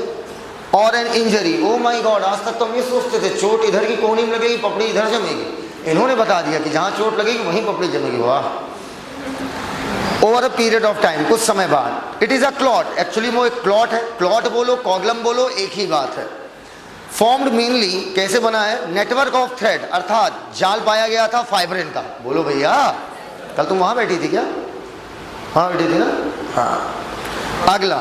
और an injury, oh my God, आज तक तो हम ये सोचते थे चोट इधर की कोहनी में लगेगी, पपड़ी इधर जमेगी। इन्होंने बता दिया कि जहां चोट लगेगी वहीं पपड़ी जमेगी। वाह। Over a period of time, कुछ समय बाद। It is a clot, actually वो एक क्लॉट है। क्लॉट बोलो कॉगलम बोलो एक ही बात है। फॉर्म्ड मेनली, कैसे बना है? नेटवर्क ऑफ थ्रेड, अर्थात जाल पाया गया था फाइब्रिन का। बोलो भैया, कल तुम वहां बैठी थी क्या? हाँ बैठी थी ना। हाँ। अगला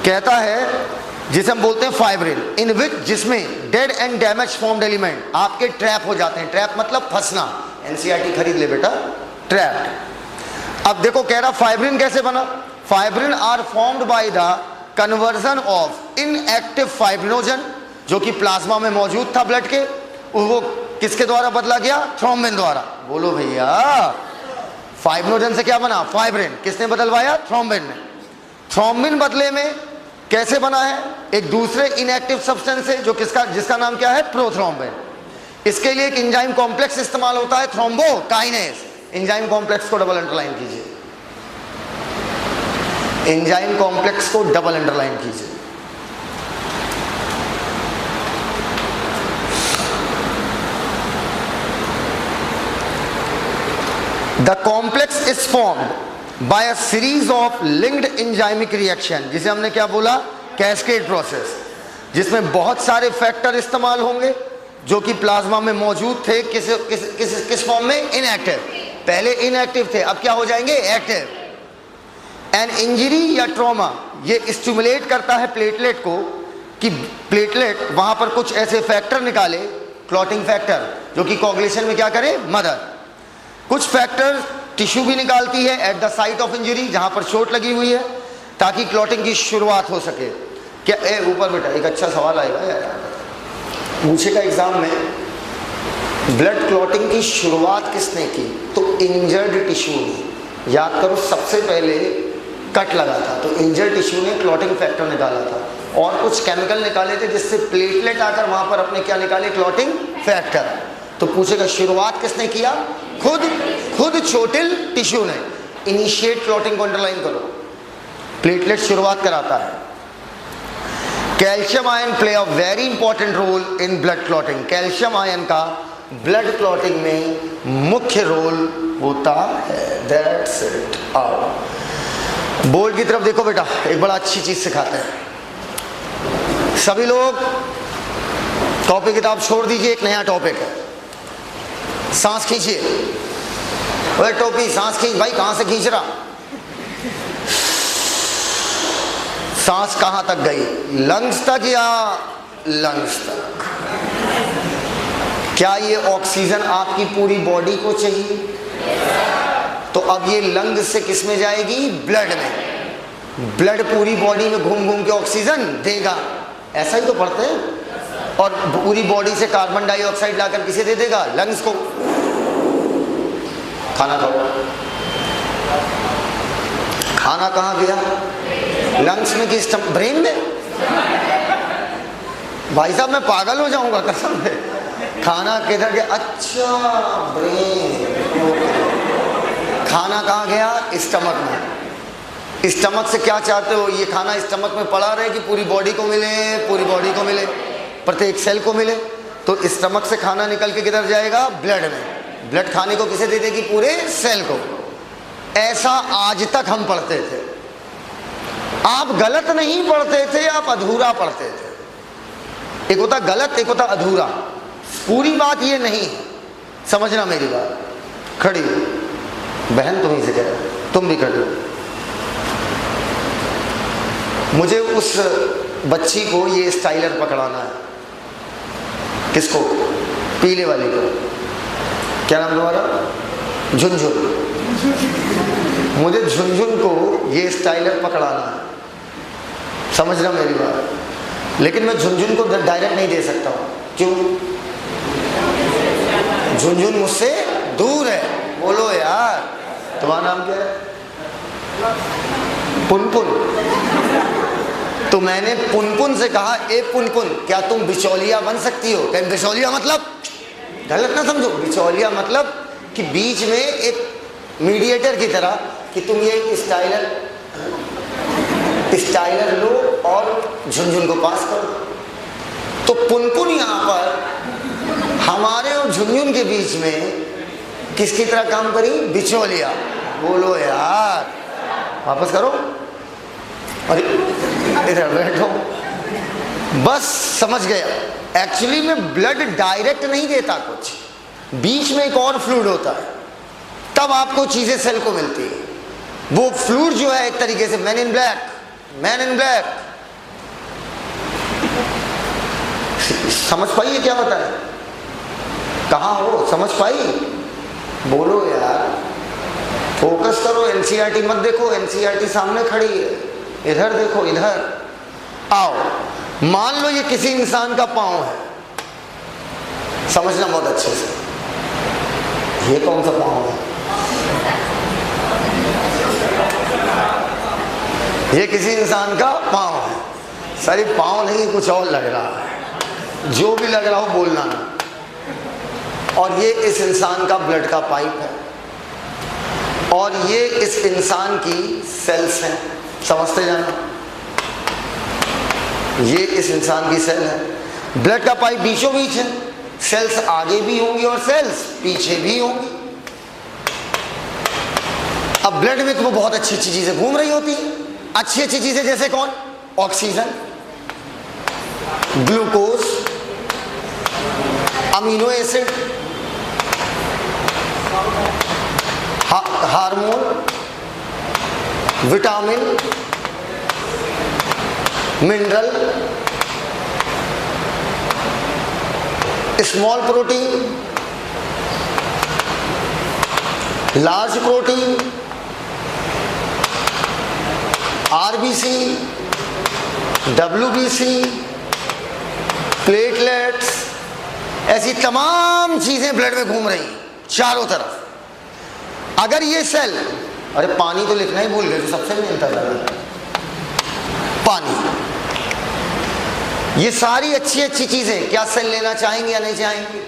कहता है जिसे हम बोलते हैं फाइब्रिन, इन विच, जिसमें dead and damage formed element आपके ट्रैप हो जाते हैं। ट्रैप मतलब फंसना, एनसीईआरटी खरीद ले बेटा, ट्रैप। अब देखो कह रहा फाइब्रिन कैसे बना? Fibrin are formed by the conversion of inactive fibrinogen, जो कि प्लाज्मा में मौजूद था ब्लड के, वो किसके द्वारा बदला गया? थ्रोम्बिन द्वारा। बोलो भैया, फाइब्रिनोजन से क्या बना? फाइब्रिन। किसने बदलवाया? थ्रोम्बिन ने। थ्रोम्बिन बदले में कैसे बना है? एक दूसरे इनएक्टिव सब्सटेंस से, जो जिसका नाम क्या है? प्रोथ्रोम्बिन। इसके लिए एक एंजाइम कॉम्प्लेक्स इस्तेमाल होता है, थ्रोम्बोकाइनेज। एंजाइम कॉम्प्लेक्स को डबल अंडरलाइन कीजिए, एंजाइम कॉम्प्लेक्स को डबल अंडरलाइन कीजिए। The complex is formed by a series of linked enzymic reaction, जिसे हमने क्या बोला? कैस्केड प्रोसेस, जिसमें बहुत सारे फैक्टर इस्तेमाल होंगे जो कि प्लाज्मा में मौजूद थे। किस फॉर्म में? इनएक्टिव। पहले इनएक्टिव थे, अब क्या हो जाएंगे? एक्टिव। एन इंजरी या ट्रॉमा, ये स्टिमुलेट करता है प्लेटलेट को कि प्लेटलेट वहां पर कुछ ऐसे फैक्टर निकाले, क्लॉटिंग फैक्टर, जो कि कोगुलेशन में क्या करे? मदद। कुछ फैक्टर टिश्यू भी निकालती है at the site of injury, जहां पर चोट लगी हुई है, ताकि क्लॉटिंग की शुरुआत हो सके। क्या ऊपर बेटा एक अच्छा सवाल आएगा यार, पूछेगा एग्जाम में, ब्लड क्लॉटिंग की शुरुआत किसने की? तो इंजर्ड टिश्यू ने। याद करो, सबसे पहले कट लगा था तो इंजर्ड टिश्यू ने क्लॉटिंग फैक्टर निकाला था, और कुछ केमिकल निकाले थे जिससे प्लेटलेट आकर वहां पर अपने क्या निकाले? Clotting factor. तो पूछेगा शुरुआत किसने किया? खुद छोटिल टिश्यू ने। इनिशिएट क्लॉटिंग को अंडरलाइन करो, प्लेटलेट शुरुआत कराता है। Calcium ion play a very important role in blood clotting. Calcium ion का ब्लड क्लॉटिंग में मुख्य रोल होता है। That's it. आओ बोर्ड की तरफ देखो बेटा, एक बड़ा अच्छी चीज सिखाते हैं। सभी लोग कॉपी किताब छोड़ दीजिए, एक नया टॉपिक है। सांस खींचिए। ओए टोपी, सांस खींच भाई। कहां से खींच रहा? सांस कहां तक गई? लंग्स तक या लंग्स तक? क्या ये ऑक्सीजन आपकी पूरी बॉडी को चाहिए? तो अब ये लंग्स से किस में जाएगी? ब्लड में। ब्लड पूरी बॉडी में घूम घूम के ऑक्सीजन देगा, ऐसा ही तो पढ़ते हैं। और पूरी बॉडी से कार्बन डाइऑक्साइड लाकर किसे दे देगा? लंग्स को। खाना खाओ। खाना कहाँ गया? लंग्स में कि ब्रेन में? भाई साहब मैं पागल हो जाऊंगा कसम से। खाना किधर गया? अच्छा ब्रेन। खाना कहाँ गया? स्टमक में। स्टमक से क्या चाहते हो? ये खाना स्टमक में पड़ा रहे कि पूरी बॉडी को मिले? पूरी बॉडी को मिले, प्रत्येक सेल को मिले। तो स्टमक से खाना निकल के किधर जाएगा? ब्लड में। ब्लड खाने को किसे दे देगी? पूरे सेल को। ऐसा आज तक हम पढ़ते थे। आप गलत नहीं पढ़ते थे, आप अधूरा पढ़ते थे। एक होता गलत, एक होता अधूरा। पूरी बात ये नहीं है, समझना मेरी बात। खड़ी हो बहन, तुम ही से कह रहे, तुम भी खड़ी हो। मुझे उस बच्ची को ये स्टाइलर पकड़ाना है। किसको? पीले वाली को। क्या नाम तुम्हारा? झुनझुन। मुझे झुनझुन को ये स्टाइलर पकड़ाना है, समझना मेरी बात। लेकिन मैं झुनझुन को डायरेक्ट नहीं दे सकता हूँ। क्यों? झुनझुन मुझसे दूर है। बोलो यार, तुम्हारा नाम क्या है? पुनपुन। तो मैंने पुनपुन से कहा, ए पुनपुन, क्या तुम बिचौलिया बन सकती हो? कहीं बिचौलिया मतलब गलत ना समझो। बिचौलिया मतलब कि बीच में एक मीडिएटर की तरह, कि तुम ये स्टाइलर लो और झुनझुन को पास करो। तो पुनपुन यहां पर हमारे और झुनझुन के बीच में किसकी तरह काम करी? बिचौलिया। बोलो यार, वापस करो, अरे इधर बैठो। बस समझ गया। एक्चुअली में ब्लड डायरेक्ट नहीं देता कुछ, बीच में एक और फ्लूइड होता है, तब आपको चीजें सेल को मिलती है। वो फ्लूइड जो है एक तरीके से man in black, man in black. समझ पाइए क्या होता है? कहाँ हो, समझ पाई? बोलो यार, फोकस करो। एनसीईआरटी मत देखो, एनसीईआरटी सामने खड़ी है, इधर देखो, इधर आओ। मान लो ये किसी इंसान का पांव है, समझना बहुत अच्छे से, ये कौन सा पांव है? ये किसी इंसान का पांव है। सारी पांव नहीं, कुछ और लग रहा है, जो भी लग रहा हो बोलना ना। और ये इस इंसान का ब्लड का पाइप है, और ये इस इंसान की सेल्स हैं, समझते जाना। ये इस इंसान की सेल है, ब्लड का पाइप बीचों बीच है, सेल्स आगे भी होंगी और सेल्स पीछे भी होंगी। अब ब्लड में तो वो बहुत अच्छी अच्छी चीजें घूम रही होती हैं। अच्छी अच्छी चीजें जैसे कौन? Oxygen, glucose, amino acid, hormone, vitamin, mineral, small protein, large protein, RBC, WBC, platelets, ऐसी तमाम चीजें ब्लड में घूम रही हैं चारों तरफ। अगर ये सेल, अरे पानी तो लिखना ही भूल गए, जो सबसे मेन था पानी। ये सारी अच्छी अच्छी चीजें क्या सेल लेना चाहेंगे या नहीं चाहेंगे?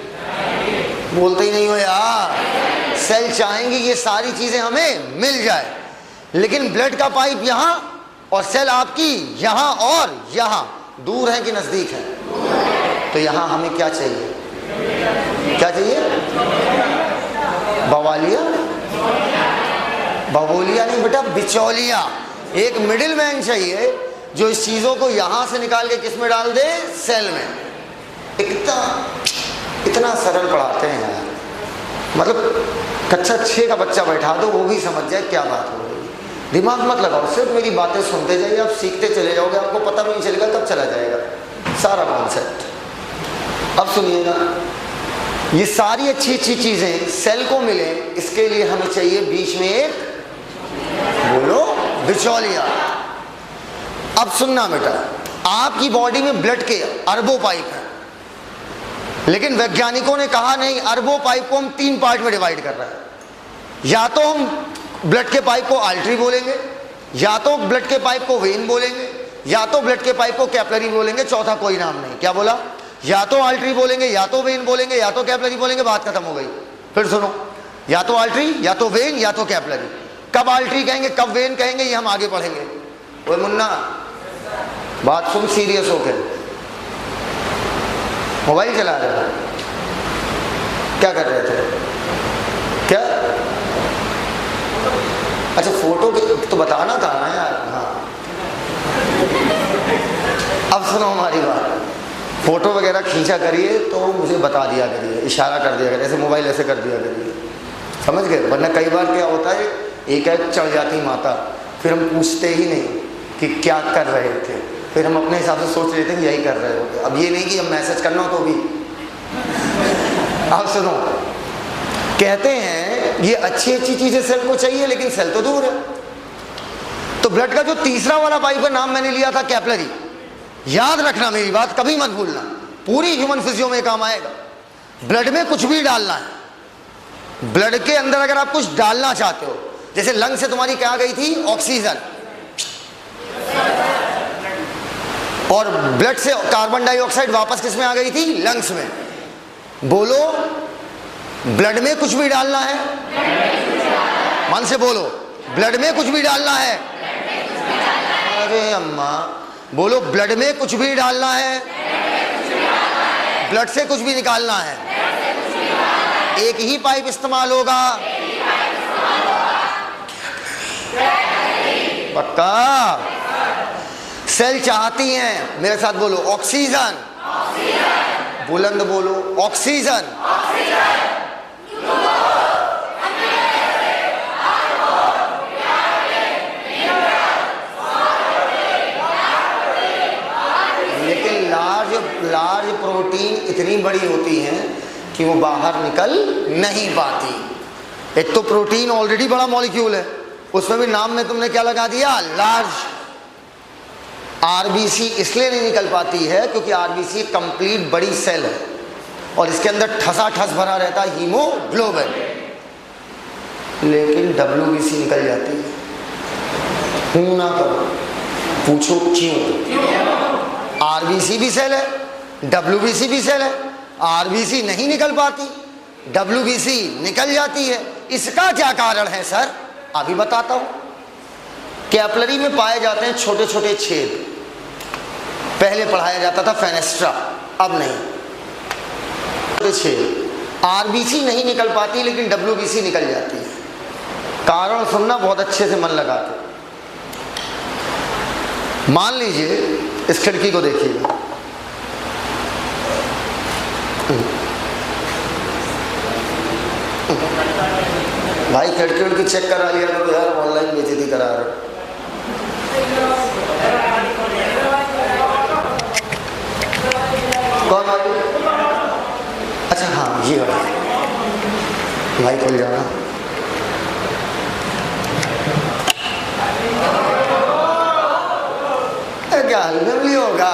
बोलते ही नहीं हो यार। सेल चाहेंगे ये सारी चीजें हमें मिल जाए, लेकिन ब्लड का पाइप यहां और सेल आपकी यहां और यहां, दूर है कि नजदीक है? तो यहां हमें क्या चाहिए? क्या चाहिए? बवालिया, बवोलिया नहीं बेटा, बिचौलिया। एक मिडिल मैन चाहिए जो इस चीजों को यहां से निकाल के किस में डाल दे? सेल में। इतना सरल पढ़ाते हैं यार, मतलब कक्षा 6 का बच्चा बैठा दो वो भी समझ जाए क्या बात हो रही है। दिमाग मत लगाओ, सिर्फ मेरी बातें सुनते जाइए, आप सीखते चले जाओगे, आपको पता भी नहीं चलेगा, तब चला जाएगा सारा कॉन्सेप्ट। अब सुनिएगा, ये सारी अच्छी अच्छी चीजें सेल को मिले, इसके लिए हमें चाहिए बीच में एक, बोलो, बिचौलिया। अब सुनना बेटा, आपकी बॉडी में ब्लड के अरबों पाइप हैं, लेकिन वैज्ञानिकों ने कहा नहीं, अरबों पाइप को हम 3 पार्ट में डिवाइड कर रहे हैं। या तो हम ब्लड के पाइप को आर्टरी बोलेंगे, या तो ब्लड के पाइप को वेन बोलेंगे, या तो ब्लड के पाइप को कैपिलरी बोलेंगे, चौथा कोई नाम नहीं। क्या बोला? या तो आर्टरी बोलेंगे, या तो वेन बोलेंगे, या तो कैपिलरी बोलेंगे। बात खत्म हो गई। फिर सुनो, या तो आर्टरी, या तो वेन, या तो कैपिलरी। कब आर्टरी कहेंगे, कब वेन कहेंगे, ये हम आगे पढ़ेंगे। ओए मुन्ना, बात सुन सीरियस होकर। मोबाइल चला रहे हो? क्या कर रहे थे? क्या? अच्छा, फोटो तो बताना था ना यार। हाँ, अब सुनो हमारी बात। फोटो वगैरह खींचा करिए तो मुझे बता दिया करिए, इशारा कर दिया करिए, ऐसे मोबाइल ऐसे कर दिया करिए, समझ गए? वरना कई बार क्या होता है, एक चढ़ जाती माता, फिर हम पूछते ही नहीं कि क्या कर रहे थे, फिर हम अपने हिसाब से सोच लेते हैं यही कर रहे होते। अब ये नहीं कि हम मैसेज करना हो तो भी। आप सुनो, कहते हैं ये अच्छी अच्छी चीजें सेल को चाहिए, लेकिन सेल तो दूर है। तो ब्लड का जो तीसरा वाला पाइप का नाम मैंने लिया था कैपिलरी। याद रखना मेरी बात, कभी मत भूलना, पूरी ह्यूमन फिजियो में काम आएगा। ब्लड में कुछ भी डालना है, ब्लड के अंदर अगर आप कुछ डालना चाहते हो, जैसे लंग से तुम्हारी क्या गई थी? ऑक्सीजन, और ब्लड से कार्बन डाइऑक्साइड वापस किस में आ गई थी? लंग्स में। बोलो, ब्लड में कुछ भी डालना है? मन से बोलो, ब्लड में कुछ भी डालना है? अरे अम्मा, बोलो, ब्लड में कुछ भी डालना है? ब्लड से कुछ भी निकालना है, एक ही पाइप इस्तेमाल होगा। पक्का? सेल चाहती हैं, मेरे साथ बोलो, ऑक्सीजन। बुलंद बोलो, ऑक्सीजन। लेकिन लार्ज प्रोटीन इतनी बड़ी होती हैं कि वो बाहर निकल नहीं पाती। एक तो प्रोटीन ऑलरेडी बड़ा मॉलिक्यूल है, उसमें भी नाम में तुमने क्या लगा दिया, लार्ज। आरबीसी इसलिए नहीं निकल पाती है क्योंकि आरबीसी कंप्लीट बड़ी सेल है और इसके अंदर ठसाठस भरा रहता है हीमोग्लोबिन, लेकिन डब्ल्यूबीसी निकल जाती है। क्यों ना करो, पूछो क्यों? आरबीसी भी सेल है, डब्ल्यूबीसी भी सेल है, आरबीसी नहीं निकल पाती, डब्ल्यूबीसी निकल जाती है। इसका क्या कारण है सर? अभी बताता हूं। कैपिलरी में पाए जाते हैं छोटे छोटे छेद। पहले पढ़ाया जाता था फेनेस्ट्रा, अब नहीं। छोटे छेद, आरबीसी नहीं निकल पाती लेकिन डब्ल्यूबीसी निकल जाती है। कारण सुनना बहुत अच्छे से मन लगा के। मान लीजिए इस खिड़की को देखिएगा, भाई खिड़की उड़की चेक करा लिया करो यार, ऑनलाइन बेइज्जती करा रहे हो। कौन भाई? अच्छा हाँ ये भाई खुल जाना। क्या हल्का होगा,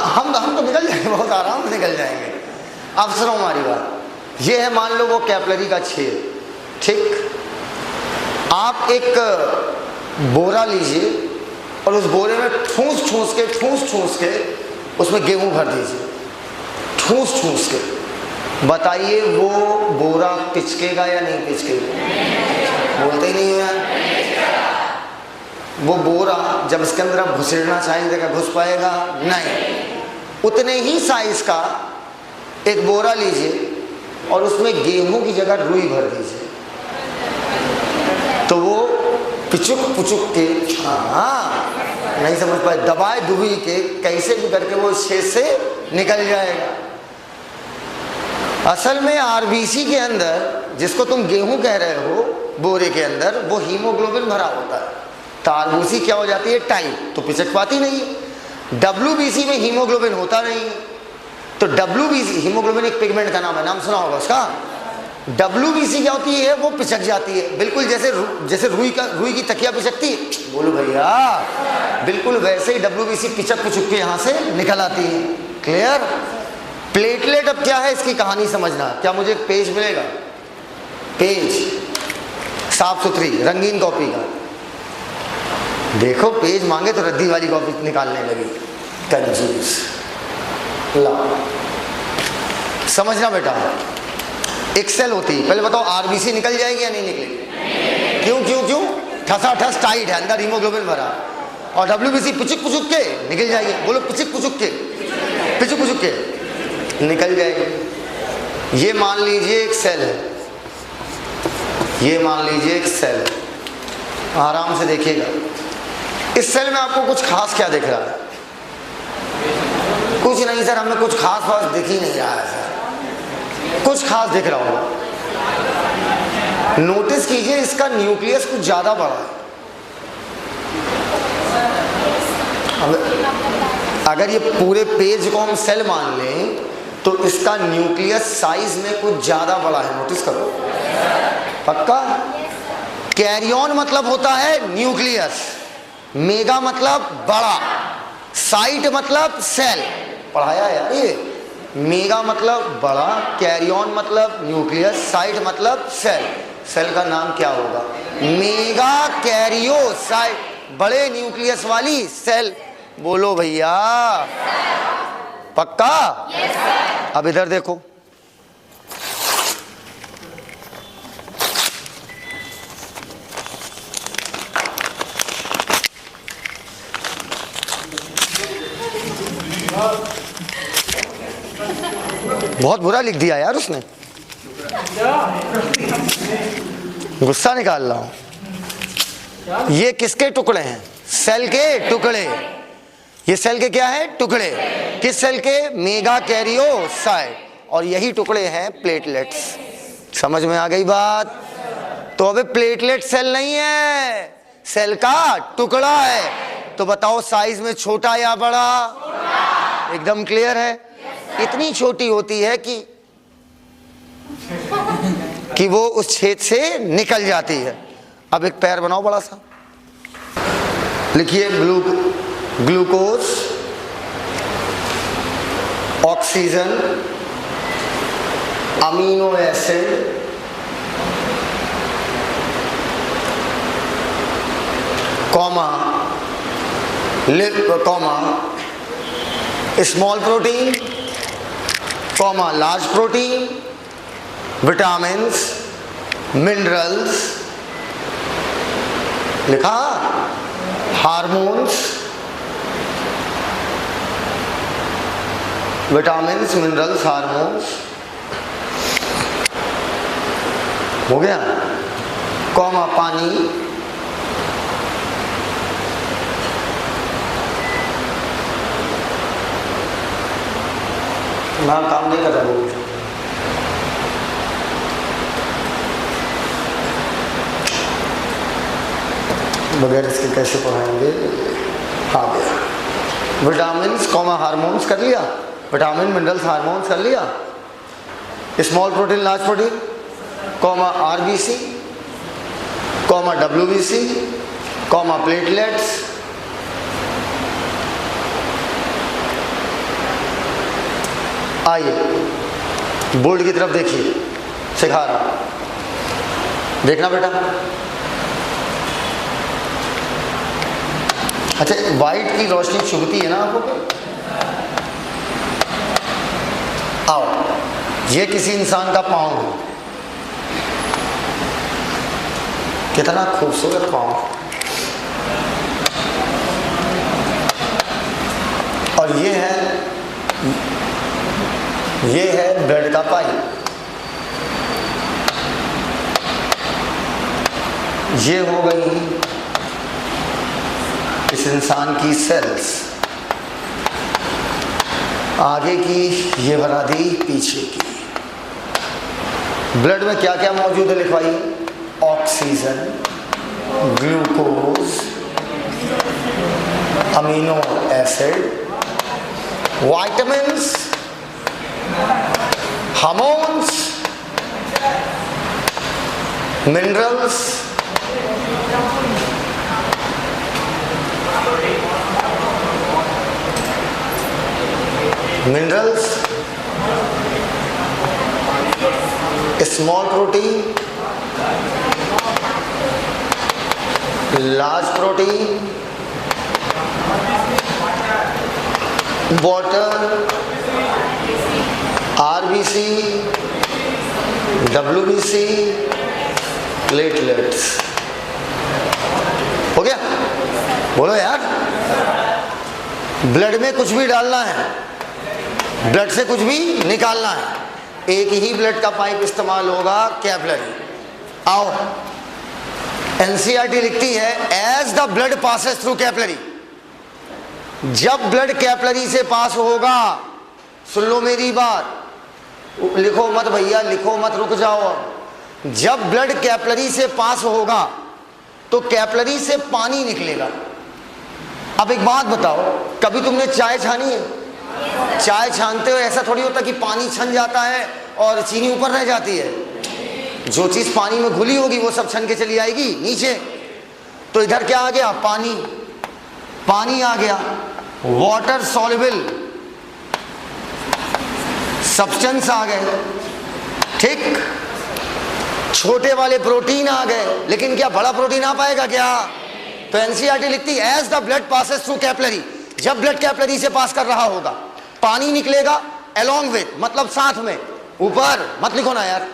हम तो निकल जाएंगे, बहुत आराम से निकल जाएंगे। अब सुनो हमारी बात, ये है मान लो वो कैपिलरी का छेद, ठीक। आप एक बोरा लीजिए और उस बोरे में ठूस ठूस के उसमें गेहूं भर दीजिए, ठूस के। बताइए वो बोरा पिचकेगा या नहीं पिचकेगा? बोलते ही नहीं हो यार। वो बोरा जब इसके अंदर आप घुसेड़ना चाहेंगे क्या घुस पाएगा? नहीं। उतने ही साइज का एक बोरा लीजिए और उसमें गेहूं की जगह रुई भर दीजिए, तो वो पुचुक के, हाँ नहीं समझ पाए, दबाए दुबी के कैसे भी करके वो छेद से निकल जाएगा। असल में आरबीसी के अंदर, जिसको तुम गेहूं कह रहे हो, बोरे के अंदर वो हीमोग्लोबिन भरा होता है। तो आरबीसी क्या हो जाती है, टाइट, तो पिचक पाती नहीं। डब्ल्यूबीसी में हीमोग्लोबिन होता नहीं, तो डब्ल्यूबीसी, हीमोग्लोबिन एक पिगमेंट का नाम है, नाम सुना होगा उसका। डब्ल्यूबीसी क्या होती है, वो पिचक जाती है, बिल्कुल जैसे रुई की तकिया पिचकती है, बोलो भैया, बिल्कुल वैसे ही डब्ल्यूबीसी पिचक पुचक के यहाँ से निकल आती है। क्लियर? प्लेटलेट अब क्या है इसकी कहानी समझना। क्या मुझे एक पेज मिलेगा, पेज साफ सुथरी रंगीन कॉपी का? देखो पेज मांगे तो रद्दी वाली कॉपी निकालने लगी, कंजूस। ला समझना बेटा, एक सेल होती है, पहले बताओ आरबीसी निकल जाएगी या नहीं निकलेगी? क्यों? ठसाठस टाइट है, अंदर हीमोग्लोबिन भरा, और डब्ल्यूबीसी पुचुक के निकल जाएगी। बोलो पुचुक के निकल जाएगी। ये मान लीजिए एक सेल है, ये मान लीजिए एक सेल, आराम से देखिएगा। इस सेल में आपको कुछ खास क्या दिख रहा है? कुछ नहीं सर, हमें कुछ खास दिख ही नहीं रहा है सर। कुछ खास दिख रहा होगा, नोटिस कीजिए इसका न्यूक्लियस कुछ ज्यादा बड़ा है। अगर ये पूरे पेज को हम सेल मान लें तो इसका न्यूक्लियस साइज में कुछ ज्यादा बड़ा है, नोटिस करो। पक्का? कैरियन मतलब होता है न्यूक्लियस, मेगा मतलब बड़ा, साइट मतलब सेल। पढ़ाया यार ये, मेगा मतलब बड़ा, कैरियन मतलब न्यूक्लियस, साइट मतलब सेल। सेल का नाम क्या होगा? मेगा कैरियोसाइट, बड़े न्यूक्लियस वाली सेल। बोलो भैया, पक्का? अब इधर देखो, बहुत बुरा लिख दिया यार उसने, गुस्सा निकाल रहा हूं। ये किसके टुकड़े हैं? सेल के टुकड़े। ये सेल के क्या है? टुकड़े। किस सेल के? Mega karyocyte. और यही टुकड़े हैं प्लेटलेट्स। समझ में आ गई बात? तो अबे प्लेटलेट सेल नहीं है, सेल का टुकड़ा है। तो बताओ साइज में छोटा या बड़ा? एकदम क्लियर है। इतनी छोटी होती है कि वो उस छेद से निकल जाती है। अब एक पैर बनाओ बड़ा सा, लिखिए glucose, oxygen, amino acid, comma small protein, comma large protein, vitamins, minerals, लिखा, हार्मोन्स, विटामिन्स, मिनरल्स, हार्मोन्स, हो गया, कॉमा पानी, ना काम नहीं कर रहा वो बगैर इसके कैसे पढ़ाएंगे? हाँ गया। विटामिन्स कॉमा हार्मोन्स कर लिया, विटामिन मिनरल्स हार्मोन्स कर लिया, small protein large protein, comma RBC, comma WBC, comma platelets, आइए बोर्ड की तरफ देखिए, सिखा रहा हूं, देखना बेटा। अच्छा, वाइट की रोशनी चुभती है ना आपको? आओ, ये किसी इंसान का पाँव है, कितना खूबसूरत पाँव, और ये है ब्लड का पाइप, ये हो गई इस इंसान की सेल्स, आगे की ये बना दी पीछे की। ब्लड में क्या क्या मौजूद है लिखवाइए? Oxygen, glucose, amino acid, vitamins, hormones, minerals, small protein, large protein, water, RBC, WBC, platelets. हो गया? बोलो यार। ब्लड में कुछ भी डालना है, ब्लड से कुछ भी निकालना है, एक ही ब्लड का पाइप इस्तेमाल होगा, कैपिलरी। आओ, एनसीईआरटी लिखती है as the blood passes through capillary. जब ब्लड कैपिलरी से पास होगा, सुन लो मेरी बात, लिखो मत भैया, लिखो मत, रुक जाओ। जब ब्लड कैपिलरी से पास होगा तो कैपिलरी से पानी निकलेगा। अब एक बात बताओ, कभी तुमने चाय छानी है? चाय छानते हो ऐसा थोड़ी होता कि पानी छन जाता है और चीनी ऊपर रह जाती है। जो चीज पानी में घुली होगी वो सब छन के चली आएगी नीचे। तो इधर क्या आ गया? पानी, पानी आ गया, वाटर सॉल्युबल सब्सटेंस आ गए, ठीक। छोटे वाले प्रोटीन आ गए, लेकिन क्या बड़ा प्रोटीन आ पाएगा क्या? तो एनसीईआरटी लिखती है as the blood passes through capillary. जब ब्लड कैपिलरी से पास कर रहा होगा, पानी निकलेगा along with, मतलब साथ में, ऊपर मत लिखो ना यार,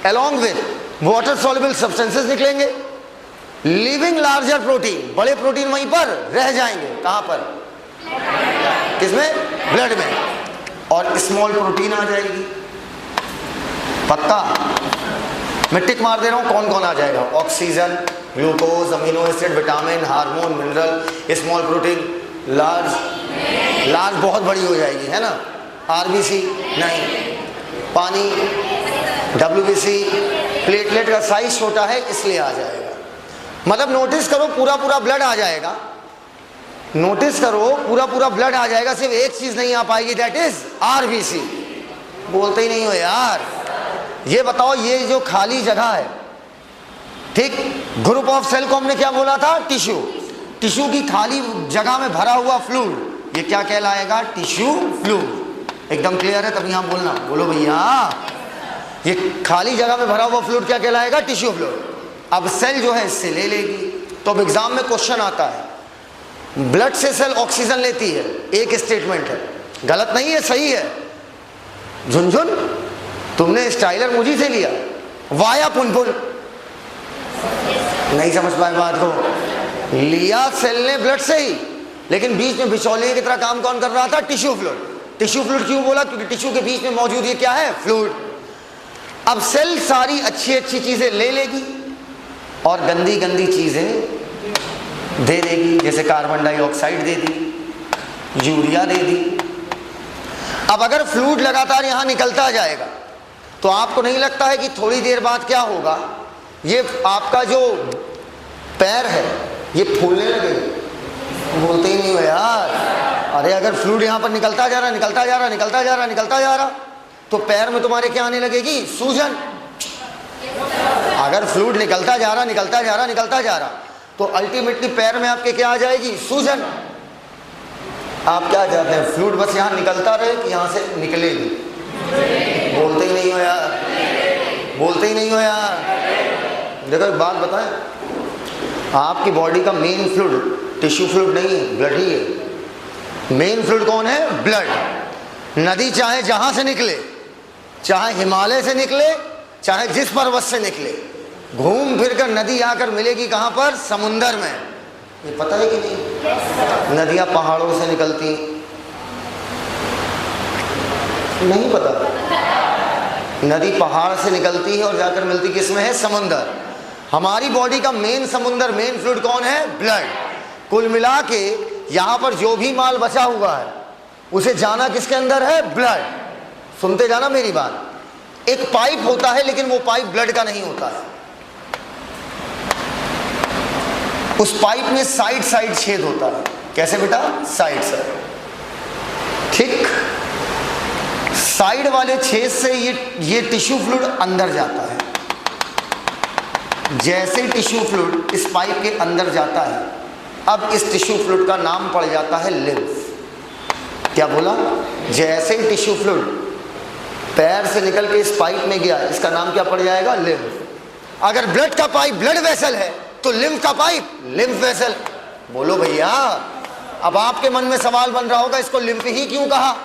along with water soluble substances निकलेंगे, लिविंग लार्जर प्रोटीन, बड़े प्रोटीन वहीं पर रह जाएंगे। कहां पर? किसमें? ब्लड में। और स्मॉल प्रोटीन आ जाएगी। पक्का? मैं टिक मार दे रहा हूँ, कौन कौन आ जाएगा? Oxygen, glucose, amino acid, vitamin, hormone, mineral, small protein, large बहुत बड़ी हो जाएगी, है ना? आरबीसी नहीं, पानी, डब्ल्यूबीसी, प्लेटलेट का साइज छोटा है इसलिए आ जाएगा। मतलब नोटिस करो पूरा पूरा ब्लड आ जाएगा, नोटिस करो पूरा पूरा ब्लड आ जाएगा, सिर्फ एक चीज नहीं आ पाएगी, दैट इज आरबीसी। बोलते ही नहीं हो यार। ये बताओ, ये जो खाली जगह है, ठीक, ग्रुप ऑफ सेल को हमने क्या बोला था? टिश्यू। टिश्यू की खाली जगह में भरा हुआ फ्लूइड, ये क्या कहलाएगा? Tissue fluid. एकदम क्लियर है? तब यहां बोलना, बोलो भैया। ये खाली जगह में भरा हुआ फ्लूइड क्या कहलाएगा? Tissue fluid. अब सेल जो है इससे ले लेगी। तो अब एग्जाम में क्वेश्चन आता है, ब्लड से सेल ऑक्सीजन लेती है, एक स्टेटमेंट है, गलत नहीं है, सही है। झुनझुन, तुमने स्टाइलर मुझी से लिया, वाया पुनपुन, नहीं समझ पाए बात को। लिया सेल ने ब्लड से ही, लेकिन बीच में बिचौलिए की तरह काम कौन कर रहा था? Tissue fluid. टिश्यू फ्लूइड क्यों बोला? क्योंकि टिश्यू के बीच में मौजूद ये क्या है? फ्लूइड। अब सेल सारी अच्छी अच्छी चीजें ले लेगी और गंदी गंदी चीजें दे देगी, जैसे कार्बन डाइऑक्साइड दे दी, यूरिया दे दी। अब अगर फ्लूइड लगातार यहां निकलता जाएगा तो आपको नहीं लगता है कि थोड़ी देर बाद क्या होगा? ये आपका जो पैर है ये फूलने लगेगा। बोलते ही नहीं हो यार। अरे अगर फ्लूइड यहां पर निकलता जा रहा, निकलता जा रहा, निकलता जा रहा, निकलता जा रहा, तो पैर में तुम्हारे क्या आने लगेगी? सूजन। अगर फ्लूइड निकलता जा रहा, निकलता जा रहा, निकलता जा रहा, तो अल्टीमेटली पैर में आपके क्या आ जाएगी? सूजन। आप क्या चाहते हैं? फ्लूइड बस यहां निकलता रहे कि यहां से निकलेगी? बोलते ही नहीं हो यार, बोलते ही नहीं हो यार। देखो एक बात बताएं, आपकी बॉडी का मेन फ्लूइड टिश्यू फ्लूइड नहीं है, ब्लड ही है। मेन फ्लूइड कौन है? ब्लड। नदी चाहे जहां से निकले, चाहे हिमालय से निकले, चाहे जिस पर्वत से निकले, घूम फिर कर नदी आकर मिलेगी कहां पर? समुंदर में। ये पता है कि नहीं? नदियां पहाड़ों से निकलती, नहीं पता? नदी पहाड़ से निकलती है और जाकर मिलती किस में है? समुंदर। हमारी बॉडी का मेन समुंदर, मेन फ्लूइड कौन है? ब्लड। कुल मिला के यहां पर जो भी माल बचा हुआ है उसे जाना किसके अंदर है? ब्लड। सुनते जाना मेरी बात। एक पाइप होता है, लेकिन वो पाइप ब्लड का नहीं होता है। उस पाइप में साइड साइड छेद होता है। कैसे बेटा? Side side. ठीक, साइड वाले छेद से ये टिश्यू फ्लूइड अंदर जाता है। जैसे टिश्यू फ्लूइड इस पाइप के अंदर जाता है, अब इस टिश्यू फ्लूइड का नाम पड़ जाता है लिम्फ। क्या बोला? जैसे टिश्यू फ्लूइड पैर से निकल के इस पाइप में गया, इसका नाम क्या पड़ जाएगा? लिम्फ। अगर ब्लड का पाइप ब्लड वेसल है तो लिम्फ का पाइप लिम्फ वेसल। बोलो भैया। अब आपके मन में सवाल बन रहा होगा, इसको लिम्फ ही क्यों कहा?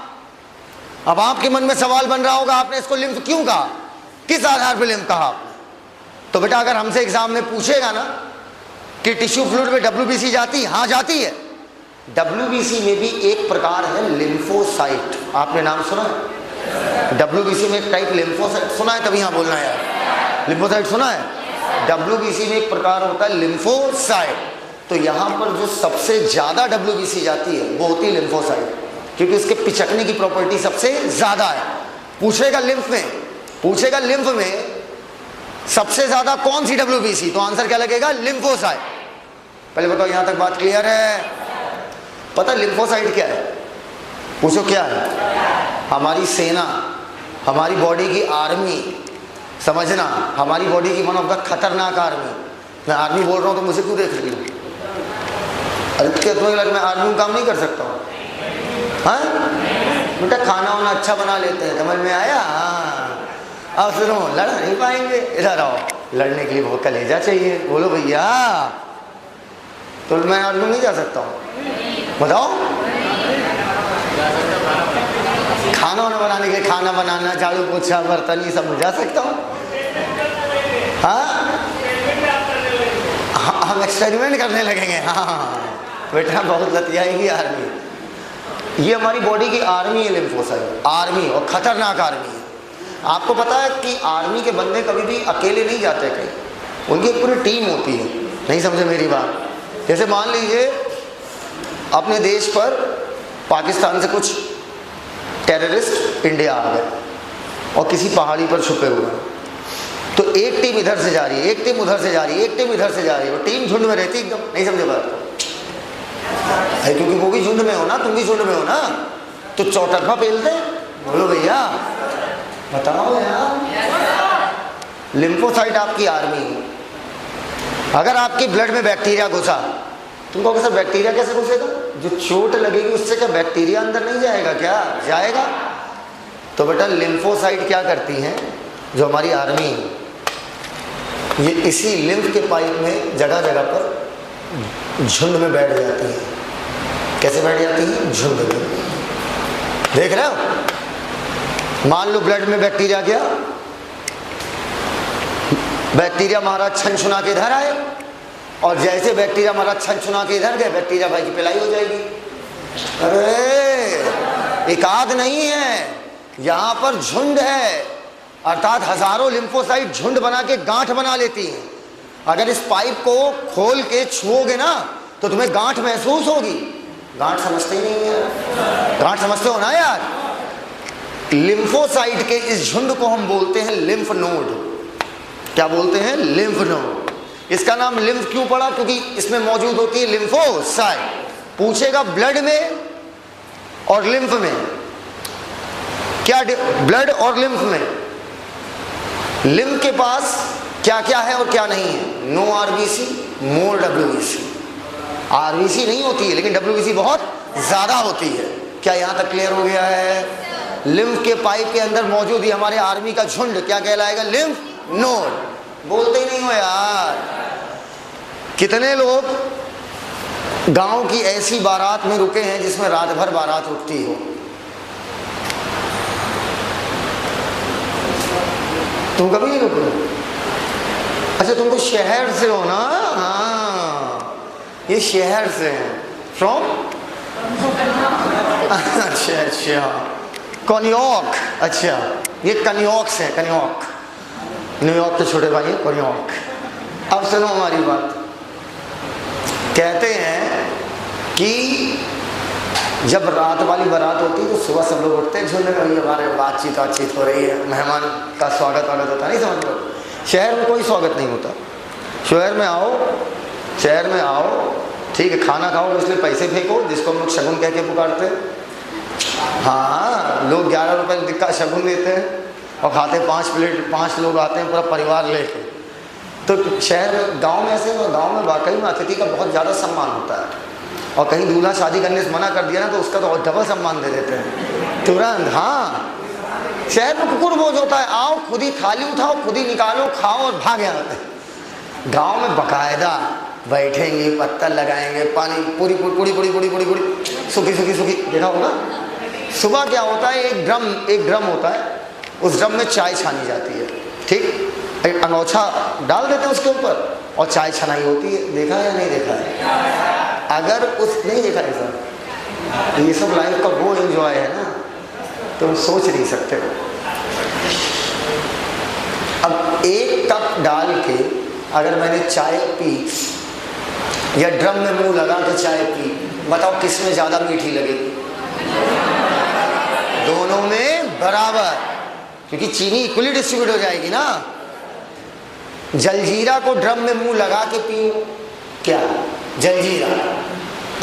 अब आपके मन में सवाल बन रहा होगा, आपने इसको लिम्फ क्यों कहा? किस आधार पर लिम्फ कहा आपने? तो बेटा अगर हमसे एग्जाम में पूछेगा ना कि टिश्यू फ्लूइड में डब्ल्यूबीसी जाती? हाँ जाती है। डब्ल्यूबीसी में भी एक प्रकार है लिम्फोसाइट। आपने नाम सुना है? डब्ल्यूबीसी में एक टाइप लिम्फोसाइट सुना है? तभी हाँ बोलना है यार। लिम्फोसाइट सुना है? डब्ल्यूबीसी में एक प्रकार होता है लिम्फोसाइट। तो यहाँ पर जो सबसे ज्यादा डब्ल्यूबीसी जाती है वो होती है लिम्फोसाइट, क्योंकि इसके पिचकने की प्रॉपर्टी सबसे ज्यादा है। पूछेगा लिम्फ में, पूछेगा लिम्फ में सबसे ज्यादा कौन सी डब्ल्यूबीसी, तो आंसर क्या लगेगा? लिम्फोसाइट। पहले बताओ यहां तक बात क्लियर है? पता लिम्फोसाइट क्या है? पूछो क्या है? हमारी सेना, हमारी बॉडी की आर्मी, समझना, हमारी बॉडी की वन ऑफ द खतरनाक आर्मी। मैं आर्मी बोल रहा हूं तो मुझे क्यों देख रही हूँ? अरे क्या तुम्हें लग मैं आर्मी में काम नहीं कर सकता हूँ? हाँ बेटा, खाना वाना अच्छा बना लेते हैं, समझ में आया? हाँ। अब सुनो, लड़ नहीं पाएंगे, इधर आओ। लड़ने के लिए बहुत कलेजा चाहिए। बोलो भैया। तो मैं आर्मी नहीं जा सकता हूँ? बताओ। खाना वाना बनाने के लिए, खाना बनाना, झाड़ू पोछा, बर्तन, ये सब जा सकता हूँ? हाँ, हम एक्सपेरिमेंट करने लगेंगे। हाँ बेटा, बहुत लतियाएगी आर्मी। ये हमारी बॉडी की आर्मी है लिम्फोसाइट, आर्मी, और खतरनाक आर्मी है। आपको पता है कि आर्मी के बंदे कभी भी अकेले नहीं जाते कहीं, उनकी एक पूरी टीम होती है। नहीं समझे मेरी बात? जैसे मान लीजिए अपने देश पर पाकिस्तान से कुछ टेररिस्ट इंडिया आ गए और किसी पहाड़ी पर छुपे हुए हैं, तो एक टीम इधर से जा रही है, एक टीम उधर से जा रही है, एक टीम इधर से जा रही है, वो टीम झुंड में रहती एकदम। नहीं समझे बात? क्योंकि वो भी झुंड में हो ना, तुम भी झुंड में हो ना, तो चौटरफा पेलते। बोलो भैया, बताओ यार। लिम्फोसाइट आपकी आर्मी है। अगर आपके ब्लड में बैक्टीरिया घुसा, तुम कहोगे सर बैक्टीरिया कैसे घुसेगा? जो चोट लगेगी उससे क्या बैक्टीरिया अंदर नहीं जाएगा? क्या जाएगा? तो बेटा लिम्फोसाइट क्या करती हैं, जो हमारी आर्मी है, ये इसी लिम्फ के पाइप में जगह जगह पर झुंड में बैठ जाती है। कैसे बैठ जाती है? झुंड में। देख रहे हो? मान लो ब्लड में बैक्टीरिया गया, बैक्टीरिया महाराज छन छुना के इधर आए, और जैसे बैक्टीरिया महाराज छन छुना के इधर गए, बैक्टीरिया भाई की पिलाई हो जाएगी। अरे एकाध नहीं है, यहां पर झुंड है, अर्थात हजारों लिम्फोसाइट झुंड बना के गांठ बना लेती हैं। अगर इस पाइप को खोल के छुओगे ना तो तुम्हें गांठ महसूस होगी। गांठ समझते ही नहीं है? गांठ समझते हो ना यार? लिम्फोसाइट के इस झुंड को हम बोलते हैं लिम्फ नोड। क्या बोलते हैं? Lymph node. इसका नाम लिम्फ क्यों पड़ा? क्योंकि इसमें मौजूद होती है लिम्फोसाइट। पूछेगा ब्लड में और लिम्फ में क्या, ब्लड और लिम्फ में, लिम्फ के पास क्या क्या है और क्या नहीं है? नो आरबीसी, मोर डब्ल्यूबीसी। आरबीसी नहीं होती है लेकिन डब्ल्यूबीसी बहुत ज्यादा होती है। क्या यहां तक क्लियर हो गया है? लिम्फ के पाइप के अंदर मौजूद ही हमारे आर्मी का झुंड क्या कहलाएगा? Lymph node. बोलते ही नहीं हो यार। कितने लोग गांव की ऐसी बारात में रुके हैं जिसमें रात भर बारात उठती हो? तुम कभी नहीं रुके? अच्छा तुम तो शहर से हो ना? हाँ, ये शहर से हैं। फ्रॉम? अच्छा अच्छा, कन्यॉक। अच्छा, ये कन्यॉक से, कन्यॉक न्यूयॉर्क के छोटे भाई हैं, कन्यॉक। अब सुनो हमारी बात। कहते हैं कि जब रात वाली बारात होती है तो सुबह सब लोग उठते हैं झुंड में, हमारे बातचीत हो रही है, मेहमान का स्वागत होता, नहीं समझ लो। शहर में कोई स्वागत नहीं होता। शहर में आओ, ठीक है, खाना खाओ, इसलिए पैसे फेंको, जिसको हम लोग शगुन कह के पुकारते हैं। हाँ, लोग 11 रुपये का शगुन देते हैं और खाते 5 प्लेट, 5 लोग आते हैं पूरा परिवार लेके। तो शहर में, गांव में ऐसे, गांव में वाकई में अतिथि का बहुत ज़्यादा सम्मान होता है। और कहीं दूल्हा शादी करने से मना कर दिया ना तो उसका तो डबल सम्मान दे देते हैं तुरंत। हाँ, शहर में कुकुर बोझ होता है, आओ खुद ही थाली उठाओ, खुद ही निकालो, खाओ और भाग जाते हैं। गाँव में बाकायदा बैठेंगे, पत्थर लगाएंगे, पानी पूरी सूखी देखा होगा। सुबह क्या होता है, एक ड्रम होता है, उस ड्रम में चाय छानी जाती है, ठीक, एक अंगोछा डाल देते हैं उसके ऊपर और चाय छनाई होती है। देखा है या नहीं देखा है? अगर उस नहीं देखा है सर, ये सब लाइफ का वो एंजॉय है ना, तुम सोच नहीं सकते हो। अब एक कप डाल के अगर मैंने चाय पी या ड्रम में मुंह लगा के चाय पी, बताओ किस में ज्यादा मीठी लगेगी? दोनों में बराबर, क्योंकि चीनी इक्वली डिस्ट्रीब्यूट हो जाएगी ना। जलजीरा को ड्रम में मुंह लगा के पियो, क्या जलजीरा,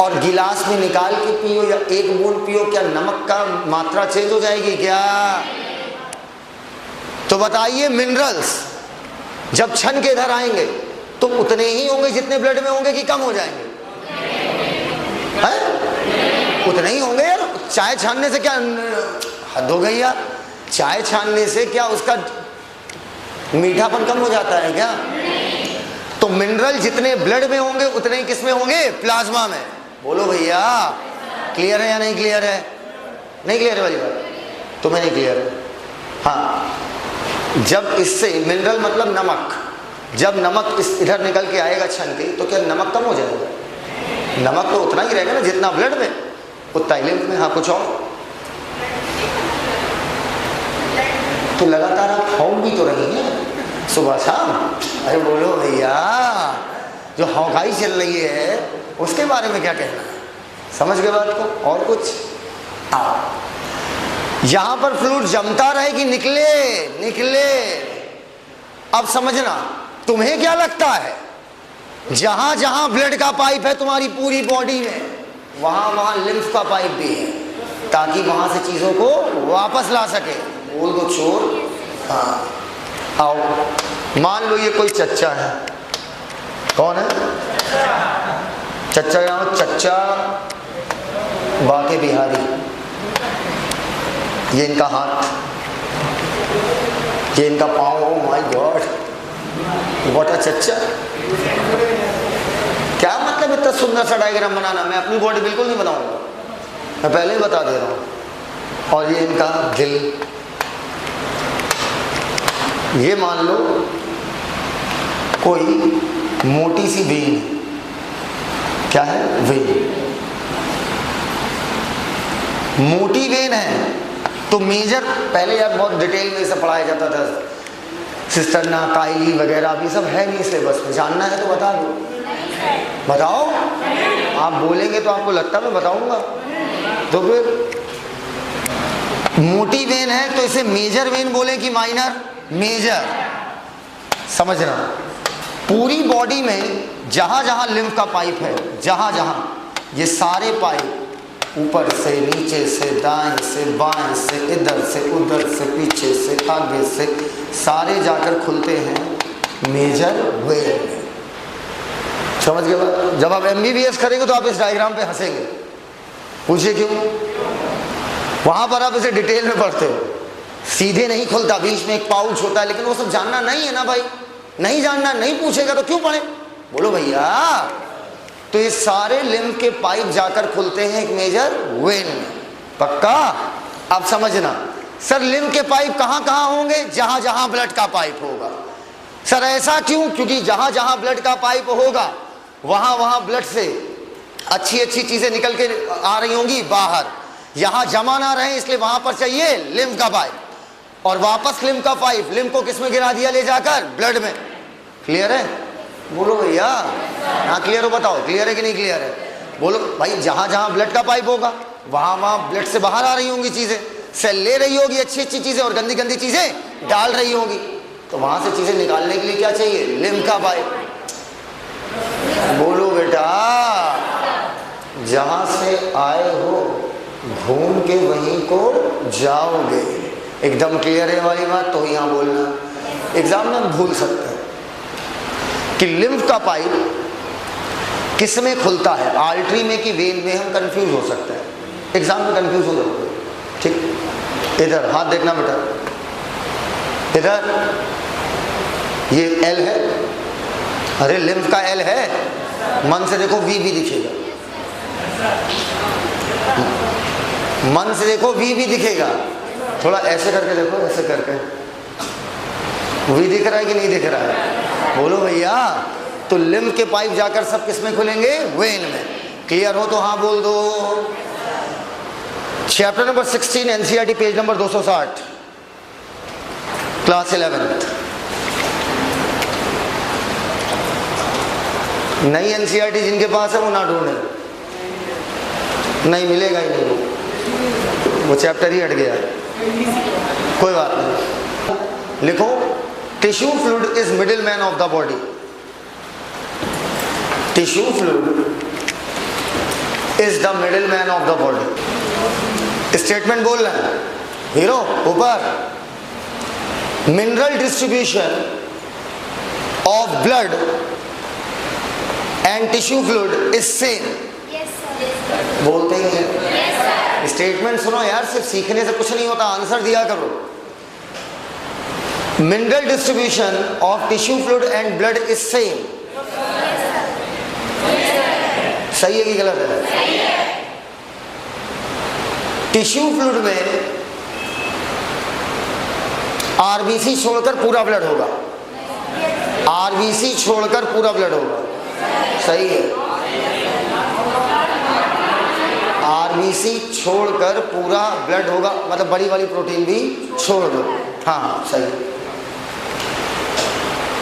और गिलास में निकाल के पियो या एक बूंद पियो, क्या नमक का मात्रा चेंज हो जाएगी क्या? तो बताइए, मिनरल्स जब छन के इधर आएंगे तो उतने ही होंगे जितने ब्लड में होंगे कि कम हो जाएंगे? है? उतने ही होंगे यार। चाय छानने से क्या हद हो गई यार? चाय छानने से क्या उसका मीठापन कम हो जाता है क्या? तो मिनरल जितने ब्लड में होंगे उतने ही किस में होंगे? प्लाज्मा में। बोलो भैया, क्लियर है या नहीं क्लियर है? नहीं क्लियर है वाली बात? तुम्हें नहीं क्लियर है? हाँ, जब इससे मिनरल मतलब नमक, जब नमक इस इधर निकल के आएगा छन के, तो क्या नमक कम हो जाएगा? नमक तो उतना ही रहेगा ना जितना ब्लड में, उतना ही लिम्फ में। हाँ कुछ और? तो लगातार आप हॉक भी तो रही हैं सुबह शाम। अरे बोलो भैया, जो हौकाई चल रही है उसके बारे में क्या कहना है? समझ गए बात को? और कुछ? यहां पर फ्लूइड जमता रहे कि निकले निकले। अब समझना, तुम्हें क्या लगता है जहां जहां ब्लड का पाइप है तुम्हारी पूरी बॉडी में, वहां वहां लिम्फ का पाइप भी है, ताकि वहां से चीजों को वापस ला सके। बोल दो चोर। हाँ आओ, मान लो ये कोई चच्चा है। कौन है? चच्चा। यहाँ चच्चा बाके बिहारी, ये इनका हाथ, ये इनका पाँव। Oh my God, what a चच्चा। क्या मतलब इतना सुंदर सा डायग्राम बनाना? मैं अपनी बॉडी बिल्कुल नहीं बनाऊंगा, मैं पहले ही बता दे रहा हूँ। और ये इनका दिल। ये मान लो कोई मोटी सी वेन। क्या है? वेन। मोटी वेन है तो मेजर, पहले यार बहुत डिटेल में इसे पढ़ाया जाता था, सिस्टर्ना, काइली वगैरह, अभी सब है नहीं सिलेबस में। जानना है तो बता दो। बताओ। आप बोलेंगे तो आपको लगता मैं बताऊंगा। तो फिर मोटी वेन है तो इसे मेजर वेन बोले कि माइनर? मेजर। समझना, पूरी बॉडी में जहां जहां लिम्फ का पाइप है, जहां जहां, ये सारे पाइप ऊपर से, नीचे से, दाएं से, बाएं से, इधर से, उधर से, पीछे से, आगे से, सारे जाकर खुलते हैं मेजर वेन में। समझ गए? जब आप MBBS करेंगे तो आप इस डायग्राम पे हंसेंगे। पूछिए क्यों? वहां पर आप इसे डिटेल में पढ़ते हो, सीधे नहीं खुलता, बीच में एक पाउच होता है, लेकिन वो सब जानना नहीं है ना भाई। नहीं जानना, नहीं पूछेगा तो क्यों पढ़े? बोलो भैया। तो ये सारे लिम्फ के पाइप जाकर खुलते हैं एक मेजर वेन में। पक्का? अब समझना, सर लिम्फ के पाइप कहां कहां होंगे? जहां जहां ब्लड का पाइप होगा। सर ऐसा क्यों? क्योंकि जहां जहां ब्लड का पाइप होगा वहां वहां ब्लड से अच्छी अच्छी चीजें निकल के आ रही होंगी बाहर, यहां जमा ना रहे इसलिए वहां पर चाहिए लिम्फ का पाइप। और वापस लिम्फ का पाइप, लिम्फ को किस में गिरा दिया? ले जाकर ब्लड में। क्लियर है? बोलो भैया। हाँ क्लियर हो? बताओ क्लियर है कि नहीं क्लियर है? बोलो भाई। जहां जहां ब्लड का पाइप होगा वहां वहां ब्लड से बाहर आ रही होंगी चीजें, सेल ले रही होगी अच्छी अच्छी चीजें और गंदी गंदी चीजें डाल रही होगी। तो वहां से चीजें निकालने के लिए क्या चाहिए? लिम्फ का पाइप। बोलो बेटा। जहां से आए हो घूम के वहीं को जाओगे। एकदम क्लियर है वाली बात? तो यहां बोलना, एग्जाम में भूल सकते हैं कि लिम्फ का पाइप किस में खुलता है, आर्टरी में कि वेन में। हम कंफ्यूज हो सकते हैं, एग्जाम में कंफ्यूज हो जाओगे। ठीक, इधर हाथ देखना बेटा, इधर ये L है। अरे लिम्फ का L है, मन से देखो V भी दिखेगा, मन से देखो V भी दिखेगा। थोड़ा ऐसे करके देखो, ऐसे करके V दिख रहा है कि नहीं दिख रहा है? बोलो भैया। तो लिम्फ के पाइप जाकर सब किस में खुलेंगे? वेन में। क्लियर हो तो हाँ बोल दो। Chapter number 16 NCERT page number 260, class 11th। नई NCERT जिनके पास है वो ना ढूंढे, नहीं मिलेगा ही नहीं, वो चैप्टर ही हट गया। कोई बात नहीं, लिखो tissue fluid is middle man of the body. Tissue fluid is the middle man of the body. Statement बोल रहे हैं हीरो ऊपर। Mineral distribution of blood and tissue fluid is same. बोलते ही हैं। स्टेटमेंट सुनो यार, सिर्फ सीखने से कुछ नहीं होता, आंसर दिया करो। Mineral distribution of tissue fluid and blood is same. सही है कि गलत है? टिश्यू फ्लूइड में आरबीसी छोड़कर पूरा ब्लड होगा। आरबीसी छोड़कर पूरा ब्लड होगा। सही है। आरबीसी छोड़कर पूरा ब्लड होगा, मतलब बड़ी वाली प्रोटीन भी छोड़ दो। हाँ सही।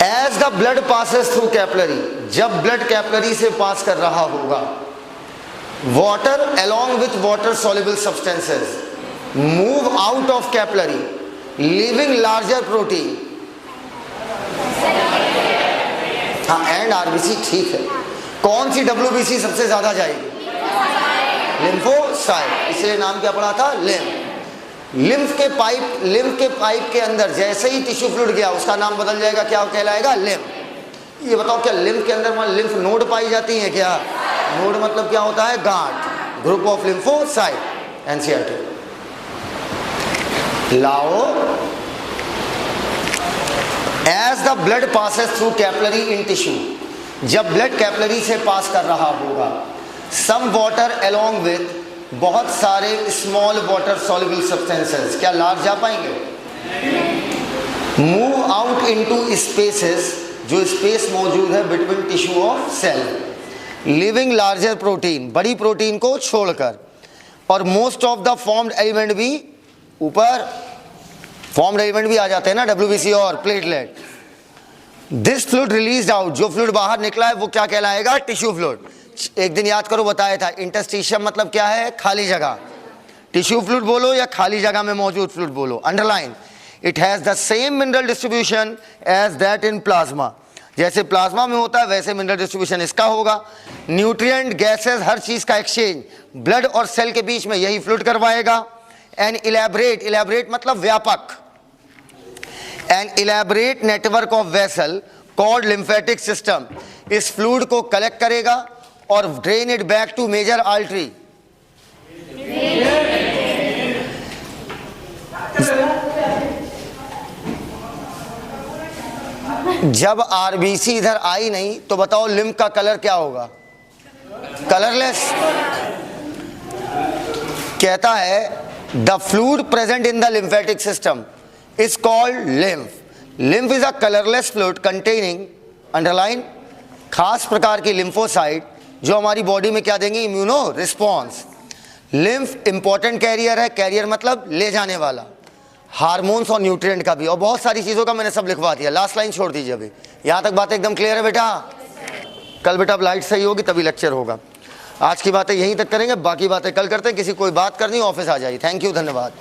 As the blood passes through capillary, जब ब्लड कैपिलरी से पास कर रहा होगा, water along with water soluble substances move out of capillary leaving larger protein। हाँ एंड आरबीसी ठीक है। कौन सी डब्ल्यूबीसी सबसे ज्यादा जाएगी? लिम्फोसाइट, इसलिए नाम क्या पड़ा था? लिम्फ। लिम्फ के पाइप के अंदर जैसे ही टिश्यू फ्लूइड गया उसका नाम बदल जाएगा, क्या कहलाएगा? लिम्फ। ये बताओ क्या लिम्फ के अंदर मान लिम्फ नोड पाई जाती है क्या? नोड मतलब क्या होता है? गांठ। Group of lymphocyte, NCERT. लाओ as the blood passes through capillary in tissue, जब ब्लड कैपिलरी से पास कर रहा होगा, सम वाटर अलोंग विथ, बहुत सारे स्मॉल वाटर सॉल्युबल सब्सटेंसेस, क्या लार्ज जा पाएंगे? मूव आउट इनटू स्पेसेस, जो स्पेस मौजूद है between tissue of cell, living larger protein, बड़ी प्रोटीन को छोड़कर, और most of the formed element भी ऊपर, फॉर्म्ड एलिमेंट भी आ जाते हैं ना, डब्ल्यूबीसी और platelet. This fluid released out, जो फ्लूइड बाहर निकला है वो क्या कहलाएगा? Tissue fluid. एक दिन याद करो, बताया था इंटरस्टिशियम मतलब क्या है? खाली जगह। टिश्यू फ्लूइड बोलो या खाली जगह में मौजूद फ्लूइड बोलो, underline. It has the same mineral distribution as that in plasma, जैसे प्लाज्मा में होता है वैसे मिनरल डिस्ट्रीब्यूशन इसका होगा। न्यूट्रिएंट, गैसेस, हर चीज का एक्सचेंज ब्लड और सेल के बीच में यही फ्लूइड करवाएगा। एन इलैबोरेट, इलैबोरेट मतलब व्यापक, an elaborate network of vessel called lymphatic system, इस फ्लूइड को कलेक्ट करेगा और drain it back to major artery. जब आरबीसी इधर आई नहीं तो बताओ लिम्फ का कलर क्या होगा? कलरलेस। कहता है the fluid present in the lymphatic system is called lymph. Lymph is a colourless fluid containing, underline, खास प्रकार की लिम्फोसाइट जो हमारी बॉडी में क्या देंगे? Immuno response. Lymph important carrier है, कैरियर मतलब ले जाने वाला, हार्मोन्स और न्यूट्रिएंट का भी, और बहुत सारी चीज़ों का मैंने सब लिखवा दिया। लास्ट लाइन छोड़ दीजिए अभी। यहाँ तक बातें एकदम क्लियर है बेटा? कल बेटा अब लाइट सही होगी तभी लेक्चर होगा। आज की बातें यहीं तक करेंगे, बाकी बातें कल करते हैं। किसी कोई बात करनी ऑफिस आ जाइए। थैंक यू, धन्यवाद।